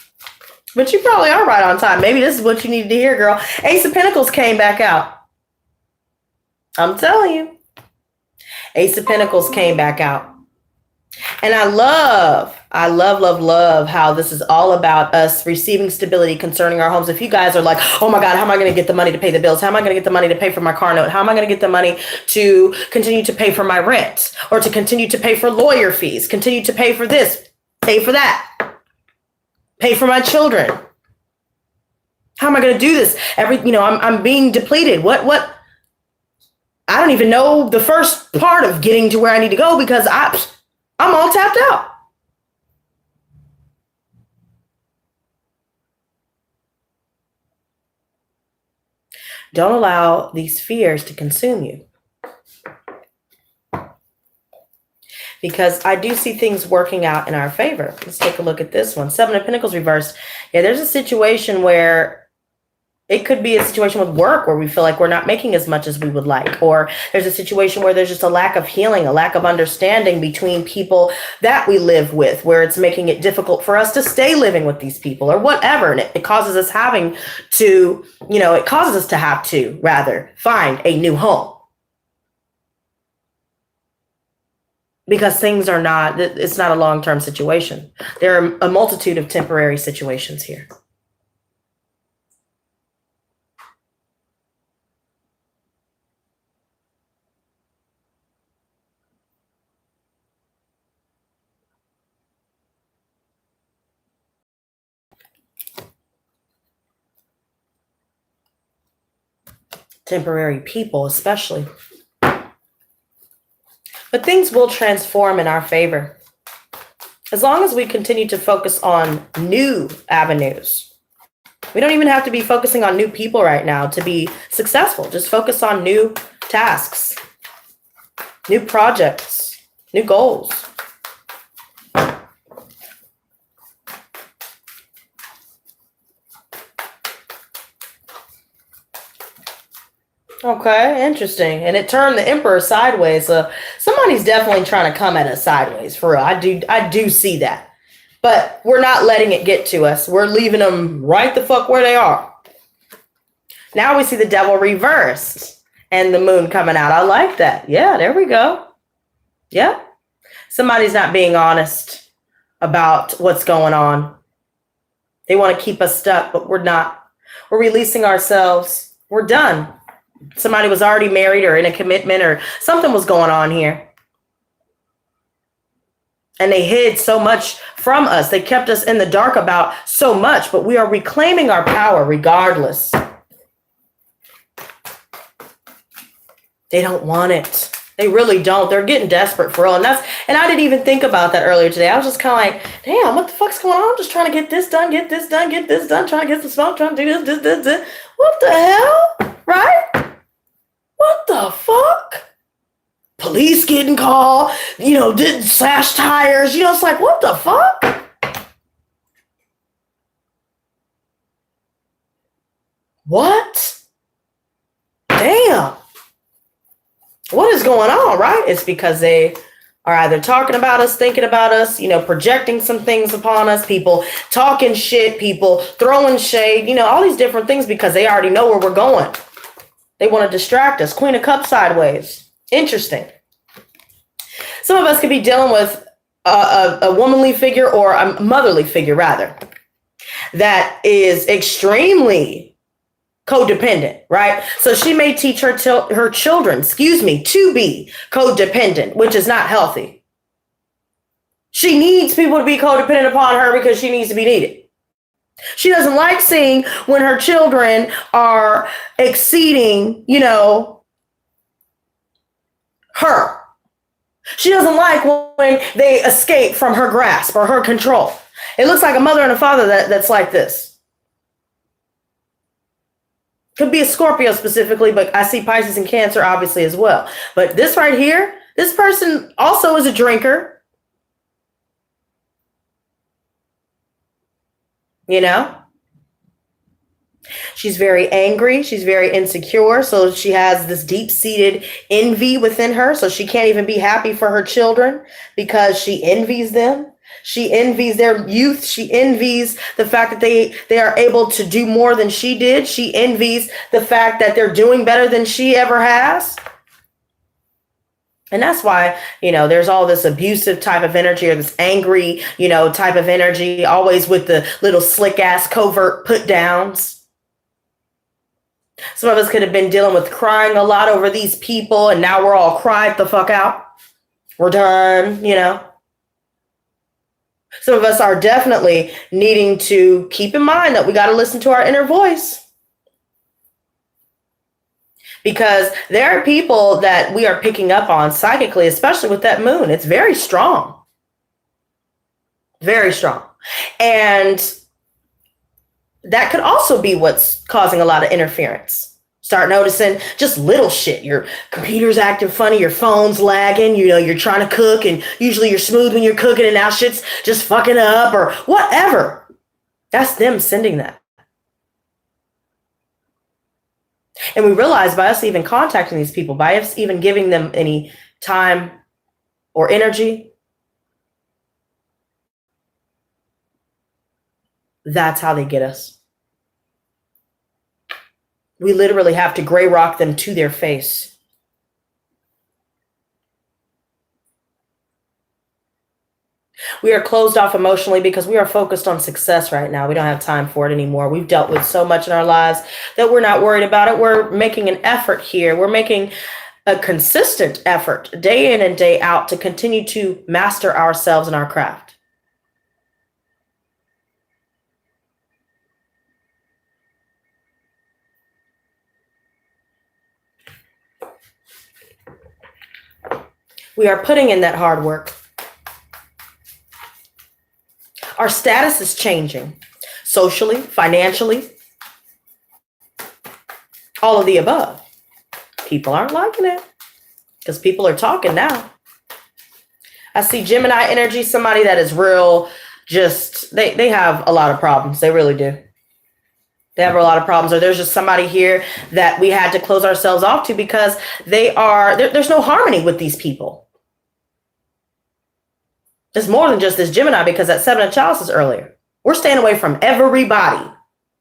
But you probably are right on time. Maybe this is what you needed to hear, girl. Ace of Pentacles came back out. I'm telling you. Ace of Pentacles came back out. And I love how this is all about us receiving stability concerning our homes. If you guys are like, oh my God, how am I going to get the money to pay the bills? How am I going to get the money to pay for my car note? How am I going to get the money to continue to pay for my rent, or to continue to pay for lawyer fees, continue to pay for this, pay for that, pay for my children? How am I going to do this? I'm being depleted. What? I don't even know the first part of getting to where I need to go, because I'm all tapped out. Don't allow these fears to consume you. Because I do see things working out in our favor. Let's take a look at this one. 7 of Pentacles reversed. Yeah, there's a situation where it could be a situation with work where we feel like we're not making as much as we would like. Or there's a situation where there's just a lack of healing, a lack of understanding between people that we live with, where it's making it difficult for us to stay living with these people or whatever. And it causes us having to, it causes us to have to rather find a new home. Because things are not, it's not a long-term situation. There are a multitude of temporary situations here. Temporary people, especially. But things will transform in our favor as long as we continue to focus on new avenues. We don't even have to be focusing on new people right now to be successful. Just focus on new tasks. New projects, new goals. Okay, interesting. And it turned the Emperor sideways. So somebody's definitely trying to come at us sideways, for real. I do see that. But we're not letting it get to us. We're leaving them right the fuck where they are. Now we see the Devil reversed and the Moon coming out. I like that. Yeah, there we go. Yeah. Somebody's not being honest about what's going on. They want to keep us stuck, but we're not. We're releasing ourselves. We're done. Somebody was already married or in a commitment or something was going on here. And they hid so much from us. They kept us in the dark about so much, but we are reclaiming our power regardless. They don't want it. They really don't. They're getting desperate for real. And I didn't even think about that earlier today. I was just kind of like, damn, what the fuck's going on? I'm just trying to get this done, get this done, get this done, trying to get some smoke, trying to do this. What the hell? Right? What the fuck? Police getting called, did slash tires. It's like, what the fuck? What? Damn. What is going on, right? It's because they are either talking about us, thinking about us, projecting some things upon us, people talking shit, people throwing shade, all these different things because they already know where we're going. They want to distract us. Queen of Cups sideways. Interesting. Some of us could be dealing with a womanly figure or a motherly figure, rather, that is extremely codependent, right? So she may teach her children, to be codependent, which is not healthy. She needs people to be codependent upon her because she needs to be needed. She doesn't like seeing when her children are exceeding, her. She doesn't like when they escape from her grasp or her control. It looks like a mother and a father that's like this. Could be a Scorpio specifically, but I see Pisces and Cancer obviously as well. But this right here, this person also is a drinker. She's very angry. She's very insecure. So she has this deep-seated envy within her. So she can't even be happy for her children because she envies them. She envies their youth. She envies the fact that they are able to do more than she did. She envies the fact that they're doing better than she ever has. And that's why, there's all this abusive type of energy or this angry, type of energy, always with the little slick ass covert put downs. Some of us could have been dealing with crying a lot over these people. And now we're all cried the fuck out. We're done, Some of us are definitely needing to keep in mind that we got to listen to our inner voice. Because there are people that we are picking up on psychically, especially with that moon. It's very strong. Very strong. And that could also be what's causing a lot of interference. Start noticing just little shit. Your computer's acting funny, your phone's lagging, you're trying to cook and usually you're smooth when you're cooking and now shit's just fucking up or whatever. That's them sending that. And we realize by us even contacting these people, by us even giving them any time or energy, that's how they get us. We literally have to gray rock them to their face. We are closed off emotionally because we are focused on success right now. We don't have time for it anymore. We've dealt with so much in our lives that we're not worried about it. We're making an effort here. We're making a consistent effort day in and day out to continue to master ourselves and our craft. We are putting in that hard work. Our status is changing socially, financially, all of the above. People aren't liking it. because people are talking now. I see Gemini energy, somebody that is real, just, they have a lot of problems. They really do. They have a lot of problems, or there's just somebody here that we had to close ourselves off to because there's no harmony with these people. It's more than just this Gemini, because that Seven of Chalices earlier, we're staying away from everybody.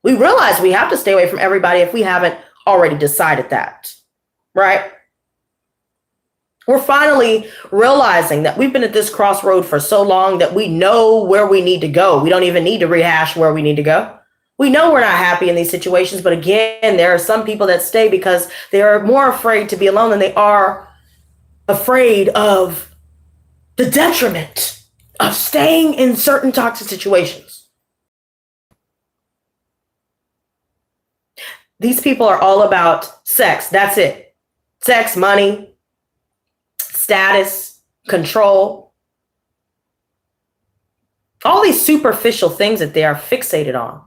We realize we have to stay away from everybody if we haven't already decided that, right? We're finally realizing that we've been at this crossroad for so long that we know where we need to go. We don't even need to rehash where we need to go. We know we're not happy in these situations, but again, there are some people that stay because they are more afraid to be alone than they are afraid of the detriment of staying in certain toxic situations. These people are all about sex. That's it. Sex, money, status, control, all these superficial things that they are fixated on.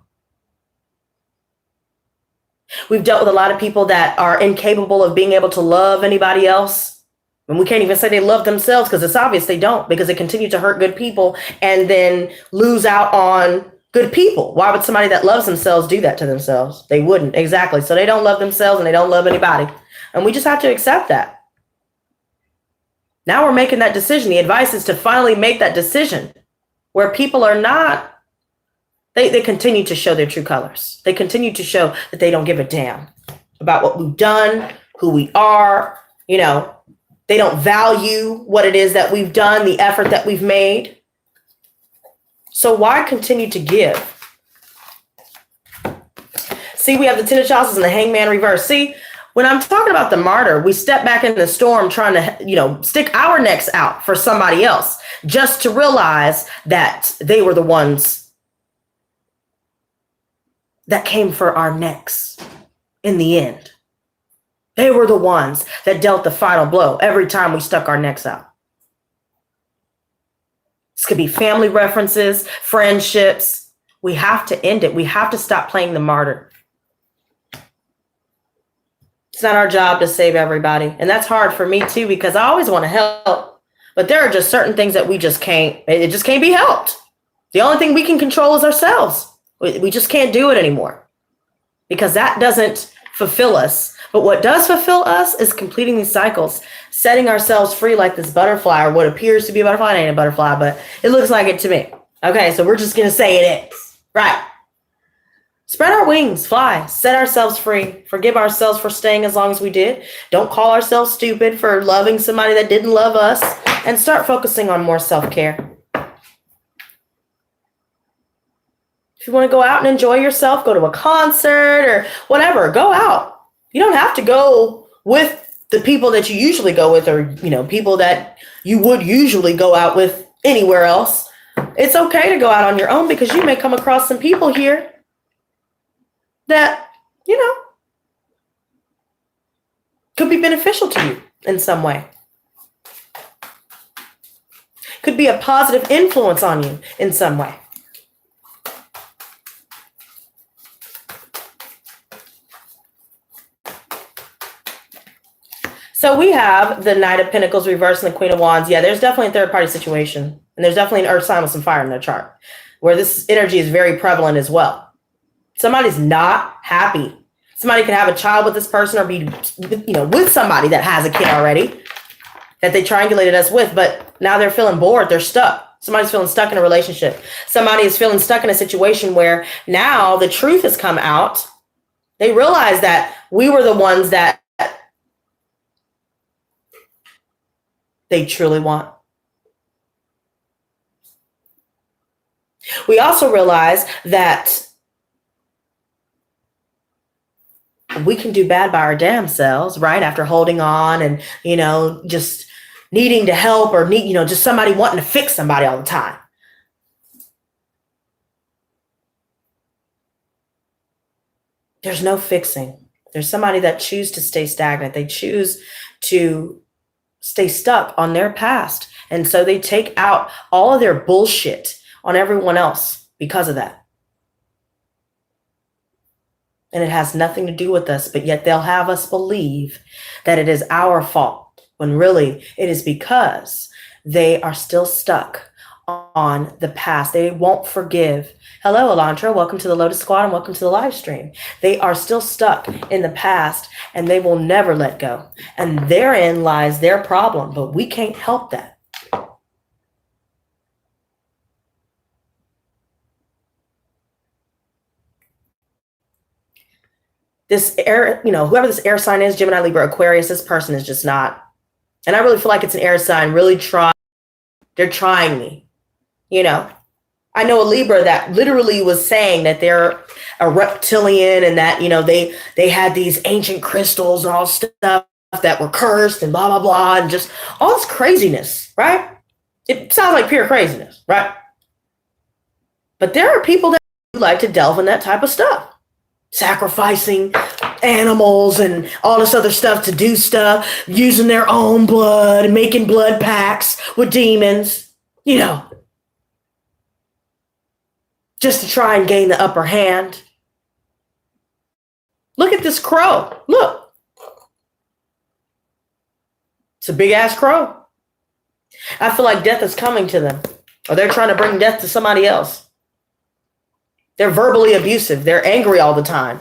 We've dealt with a lot of people that are incapable of being able to love anybody else. And we can't even say they love themselves because it's obvious they don't, because they continue to hurt good people and then lose out on good people. Why would somebody that loves themselves do that to themselves? They wouldn't. Exactly. So they don't love themselves and they don't love anybody. And we just have to accept that. Now we're making that decision. The advice is to finally make that decision where people are not, they continue to show their true colors. They continue to show that they don't give a damn about what we've done, who we are. You know, they don't value what it is that we've done, the effort that we've made. So why continue to give? See, we have the Ten of Chalices and the Hangman reverse. See, when I'm talking about the martyr, we step back in the storm trying to, stick our necks out for somebody else just to realize that they were the ones that came for our necks in the end. They were the ones that dealt the final blow every time we stuck our necks out. This could be family references, friendships. We have to end it. We have to stop playing the martyr. It's not our job to save everybody. And that's hard for me too, because I always want to help, but there are just certain things that it just can't be helped. The only thing we can control is ourselves. We just can't do it anymore because that doesn't fulfill us. But what does fulfill us is completing these cycles, setting ourselves free like this butterfly, or what appears to be a butterfly. It ain't a butterfly, but it looks like it to me. Okay, so we're just going to say it is. Right. Spread our wings, fly, set ourselves free, forgive ourselves for staying as long as we did. Don't call ourselves stupid for loving somebody that didn't love us, and start focusing on more self-care. If you want to go out and enjoy yourself, go to a concert or whatever, go out. You don't have to go with the people that you usually go with, or, people that you would usually go out with anywhere else. It's okay to go out on your own, because you may come across some people here that, could be beneficial to you in some way. Could be a positive influence on you in some way. So we have the Knight of Pentacles reversed and the Queen of Wands. Yeah, there's definitely a third party situation. And there's definitely an earth sign with some fire in their chart where this energy is very prevalent as well. Somebody's not happy. Somebody can have a child with this person, or be, with somebody that has a kid already that they triangulated us with, but now they're feeling bored. They're stuck. Somebody's feeling stuck in a relationship. Somebody is feeling stuck in a situation where now the truth has come out. They realize that we were the ones that they truly want. We also realize that we can do bad by our damn selves, right? After holding on and, just needing to help, or just somebody wanting to fix somebody all the time. There's no fixing. There's somebody that chooses to stay stagnant. They choose to stay stuck on their past. And so they take out all of their bullshit on everyone else because of that. And it has nothing to do with us, but yet they'll have us believe that it is our fault when really it is because they are still stuck on the past. They won't forgive. Hello, Elantra. Welcome to the Lotus Squad and welcome to the live stream. They are still stuck in the past and they will never let go. And therein lies their problem, but we can't help that. This air, whoever this air sign is, Gemini, Libra, Aquarius, this person is just not. And I really feel like it's an air sign, really they're trying me. I know a Libra that literally was saying that they're a reptilian and that, they had these ancient crystals and all stuff that were cursed and blah, blah, blah, and just all this craziness, right? It sounds like pure craziness, right? But there are people that like to delve in that type of stuff. Sacrificing animals and all this other stuff to do stuff, using their own blood and making blood pacts with demons, just to try and gain the upper hand. Look at this crow. Look. It's a big ass crow. I feel like death is coming to them, or they're trying to bring death to somebody else. They're verbally abusive. They're angry all the time.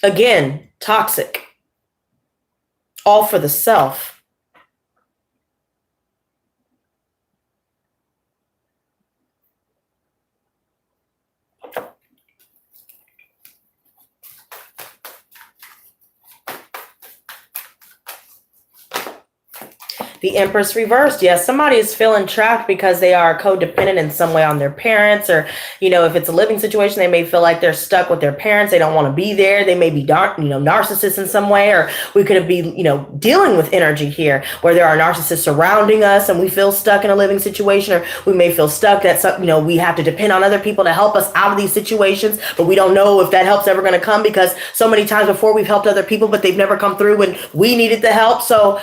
Again, toxic. All for the self. The Empress reversed. Yes, somebody is feeling trapped because they are codependent in some way on their parents, or, if it's a living situation, they may feel like they're stuck with their parents. They don't want to be there. They may be, narcissists in some way, or we could be, dealing with energy here where there are narcissists surrounding us and we feel stuck in a living situation, or we may feel stuck that, we have to depend on other people to help us out of these situations, but we don't know if that help's ever going to come because so many times before we've helped other people, but they've never come through when we needed the help. So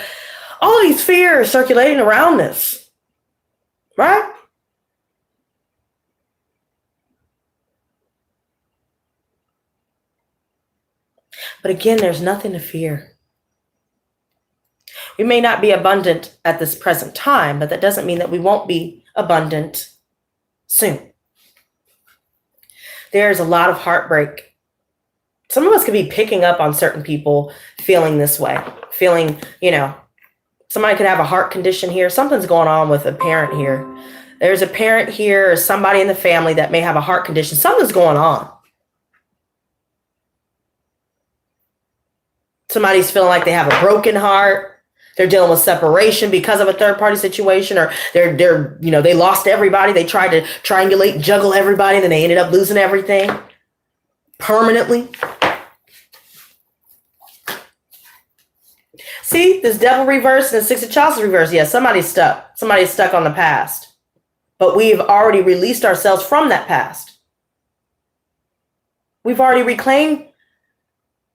all of these fears circulating around this, right? But again, there's nothing to fear. We may not be abundant at this present time, but that doesn't mean that we won't be abundant soon. There's a lot of heartbreak. Some of us could be picking up on certain people feeling this way, feeling, somebody could have a heart condition here. Something's going on with a parent here. There's a parent here or somebody in the family that may have a heart condition. Something's going on. Somebody's feeling like they have a broken heart. They're dealing with separation because of a third party situation, or they lost everybody. They tried to triangulate, juggle everybody, and then they ended up losing everything permanently. See, this Devil reverse and the Six of Chalices reverse. Yes, somebody's stuck. Somebody's stuck on the past. But we've already released ourselves from that past. We've reclaimed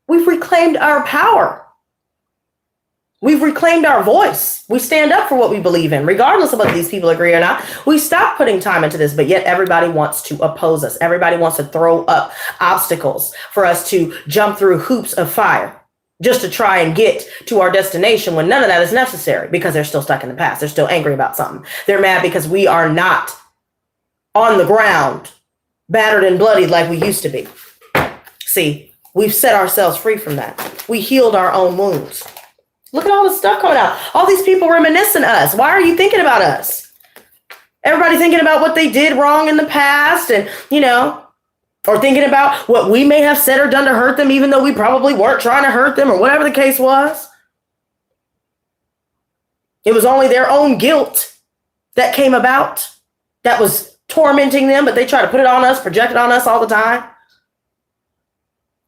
our power. We've reclaimed our voice. We stand up for what we believe in, regardless of whether these people agree or not. We stop putting time into this, but yet everybody wants to oppose us. Everybody wants to throw up obstacles for us to jump through hoops of fire, just to try and get to our destination when none of that is necessary, because they're still stuck in the past. They're still angry about something. They're mad because we are not on the ground, battered and bloodied like we used to be. See, we've set ourselves free from that. We healed our own wounds. Look at all the stuff coming out. All these people reminiscing us. Why are you thinking about us? Everybody thinking about what they did wrong in the past and, or thinking about what we may have said or done to hurt them, even though we probably weren't trying to hurt them, or whatever the case was. It was only their own guilt that came about, that was tormenting them, but they try to put it on us, project it on us all the time.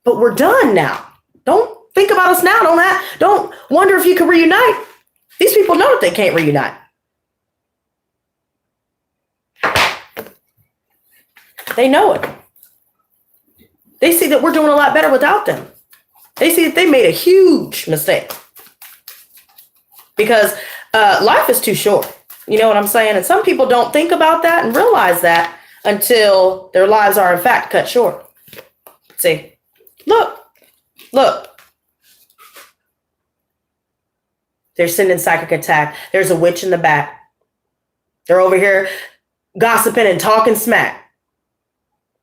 But we're done now. Don't think about us now. Don't wonder if you can reunite. These people know that they can't reunite. They know it. They see that we're doing a lot better without them. They see that they made a huge mistake. Because life is too short. You know what I'm saying? And some people don't think about that and realize that until their lives are in fact cut short. See, look. They're sending psychic attack. There's a witch in the back. They're over here gossiping and talking smack.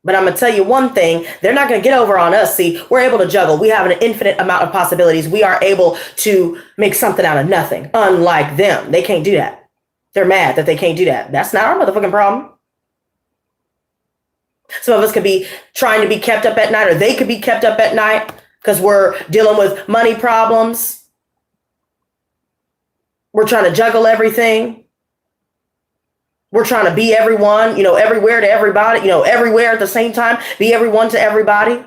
But I'm going to tell you one thing. They're not going to get over on us. See, we're able to juggle. We have an infinite amount of possibilities. We are able to make something out of nothing. Unlike them. They can't do that. They're mad that they can't do that. That's not our motherfucking problem. Some of us could be trying to be kept up at night, or they could be kept up at night because we're dealing with money problems. We're trying to juggle everything. We're trying to be everyone, everywhere to everybody, everywhere at the same time, be everyone to everybody.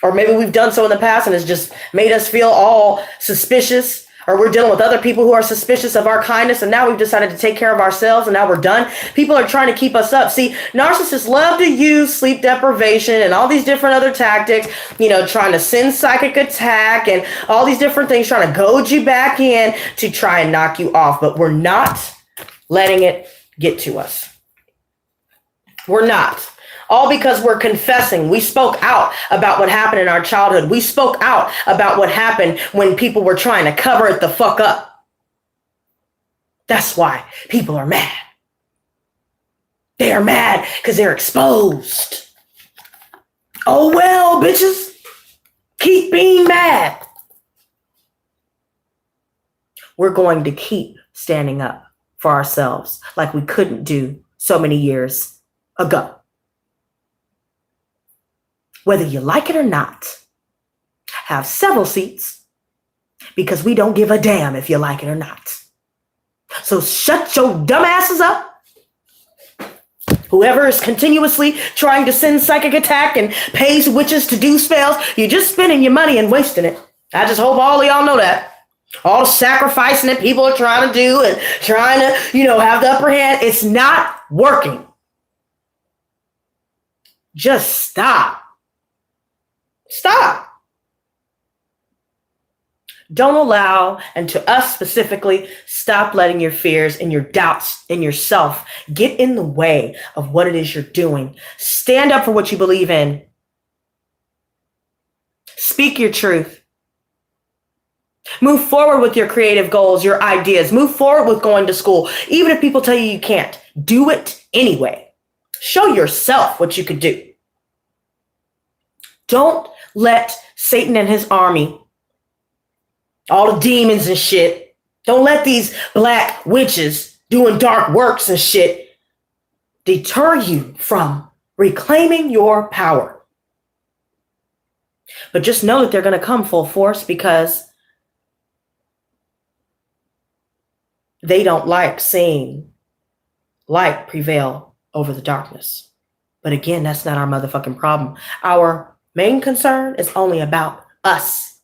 Or maybe we've done so in the past and it's just made us feel all suspicious. Or we're dealing with other people who are suspicious of our kindness, and now we've decided to take care of ourselves, and now we're done. People are trying to keep us up. See, narcissists love to use sleep deprivation and all these different other tactics, trying to send psychic attack and all these different things, trying to goad you back in to try and knock you off. But we're not letting it get to us. We're not. All because we're confessing. We spoke out about what happened in our childhood. We spoke out about what happened when people were trying to cover it the fuck up. That's why people are mad. They are mad because they're exposed. Oh, well, bitches, keep being mad. We're going to keep standing up for ourselves like we couldn't do so many years ago. Whether you like it or not, have several seats because we don't give a damn if you like it or not. So shut your dumb asses up. Whoever is continuously trying to send psychic attack and pays witches to do spells, you're just spending your money and wasting it. I just hope all of y'all know that. All the sacrificing that people are trying to do and trying to, have the upper hand, it's not working. Just stop. Stop. Don't allow, and to us specifically, stop letting your fears and your doubts in yourself get in the way of what it is you're doing. Stand up for what you believe in. Speak your truth. Move forward with your creative goals, your ideas. Move forward with going to school. Even if people tell you you can't, do it anyway. Show yourself what you could do. Don't let Satan and his army, all the demons and shit, don't let these black witches doing dark works and shit deter you from reclaiming your power. But just know that they're going to come full force because they don't like seeing light prevail over the darkness. But again, that's not our motherfucking problem. Our main concern is only about us.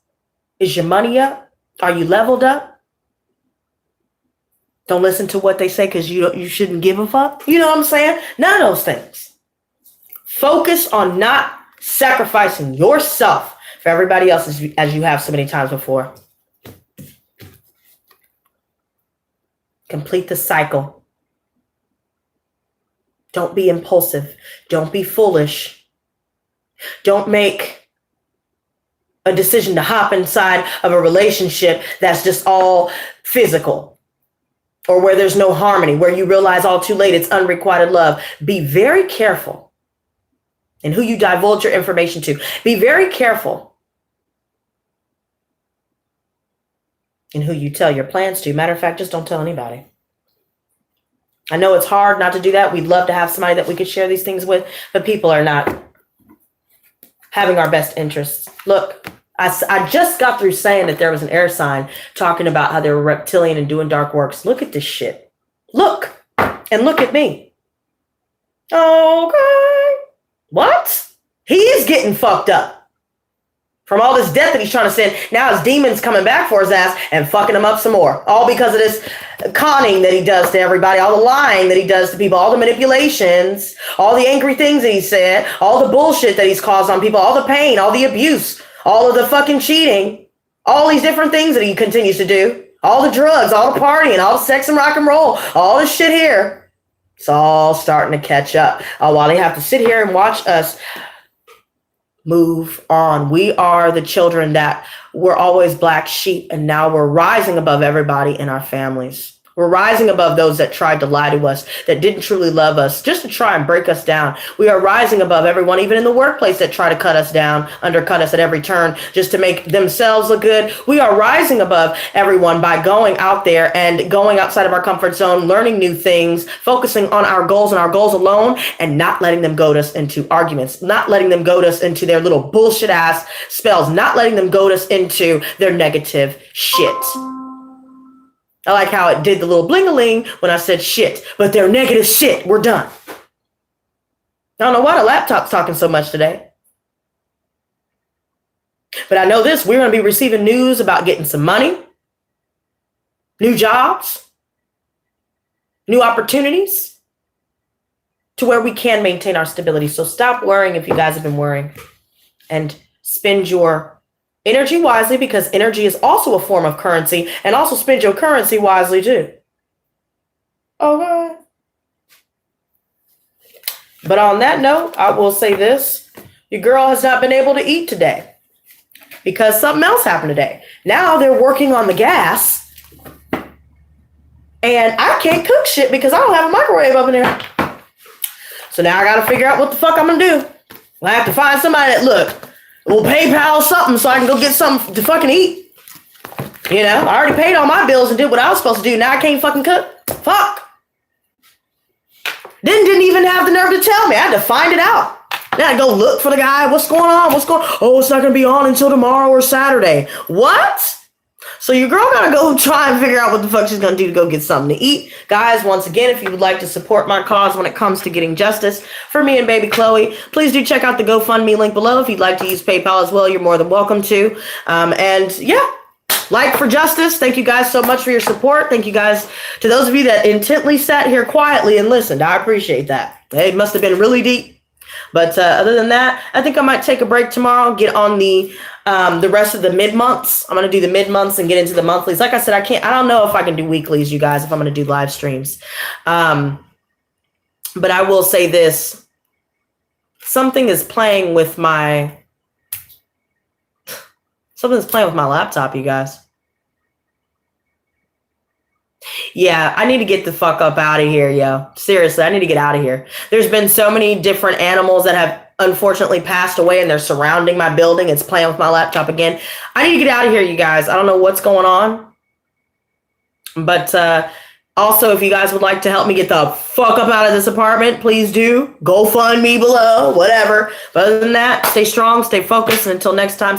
Is your money up? Are you leveled up? Don't listen to what they say because you shouldn't give a fuck. You know what I'm saying? None of those things. Focus on not sacrificing yourself for everybody else as you have so many times before. Complete the cycle. Don't be impulsive. Don't be foolish. Don't make a decision to hop inside of a relationship that's just all physical or where there's no harmony, where you realize all too late it's unrequited love. Be very careful in who you divulge your information to. Be very careful in who you tell your plans to. Matter of fact, just don't tell anybody. I know it's hard not to do that. We'd love to have somebody that we could share these things with, but people are not having our best interests. Look, I just got through saying that there was an air sign talking about how they were reptilian and doing dark works. Look at this shit. Look, and look at me. Okay. What? He is getting fucked up. From all this death that he's trying to send, now his demon's coming back for his ass and fucking him up some more. All because of this conning that he does to everybody, all the lying that he does to people, all the manipulations, all the angry things that he said, all the bullshit that he's caused on people, all the pain, all the abuse, all of the fucking cheating, all these different things that he continues to do, all the drugs, all the partying, all the sex and rock and roll, all this shit here. It's all starting to catch up. While they have to sit here and watch us move on. We are the children that were always black sheep, and now we're rising above everybody in our families. We're rising above those that tried to lie to us, that didn't truly love us, just to try and break us down. We are rising above everyone, even in the workplace, that try to cut us down, undercut us at every turn, just to make themselves look good. We are rising above everyone by going out there and going outside of our comfort zone, learning new things, focusing on our goals and our goals alone, and not letting them goad us into arguments, not letting them goad us into their little bullshit ass spells, not letting them goad us into their negative shit. I like how it did the little bling-a-ling when I said shit, but they're negative shit. We're done. I don't know why the laptop's talking so much today. But I know this, we're going to be receiving news about getting some money, new jobs, new opportunities to where we can maintain our stability. So stop worrying if you guys have been worrying, and spend your energy wisely, because energy is also a form of currency, and also spend your currency wisely too. Okay. But on that note, I will say this. Your girl has not been able to eat today because something else happened today. Now they're working on the gas, and I can't cook shit because I don't have a microwave up in there. So now I got to figure out what the fuck I'm going to do. I have to find somebody that, look, will PayPal something so I can go get something to fucking eat. You know, I already paid all my bills and did what I was supposed to do. Now I can't fucking cook. Fuck. Didn't even have the nerve to tell me. I had to find it out. Then I go look for the guy. What's going on? Oh, it's not going to be on until tomorrow or Saturday. What? So your girl got to go try and figure out what the fuck she's going to do to go get something to eat. Guys, once again, if you would like to support my cause when it comes to getting justice for me and baby Chloe, please do check out the GoFundMe link below. If you'd like to use PayPal as well, you're more than welcome to. And yeah, like for justice. Thank you guys so much for your support. Thank you guys to those of you that intently sat here quietly and listened. I appreciate that. It must have been really deep. But other than that, I think I might take a break tomorrow, get on the rest of the mid-months. I'm going to do the mid-months and get into the monthlies. Like I said, I don't know if I can do weeklies, you guys, if I'm going to do live streams. But I will say this. Something's playing with my laptop, you guys. Yeah, I need to get the fuck up out of here, yo. Seriously, I need to get out of here. There's been so many different animals that have unfortunately passed away, and they're surrounding my building. It's playing with my laptop again. I need to get out of here, you guys. I don't know what's going on. But also, if you guys would like to help me get the fuck up out of this apartment, please do. GoFundMe below, whatever. But other than that, stay strong, stay focused, and until next time,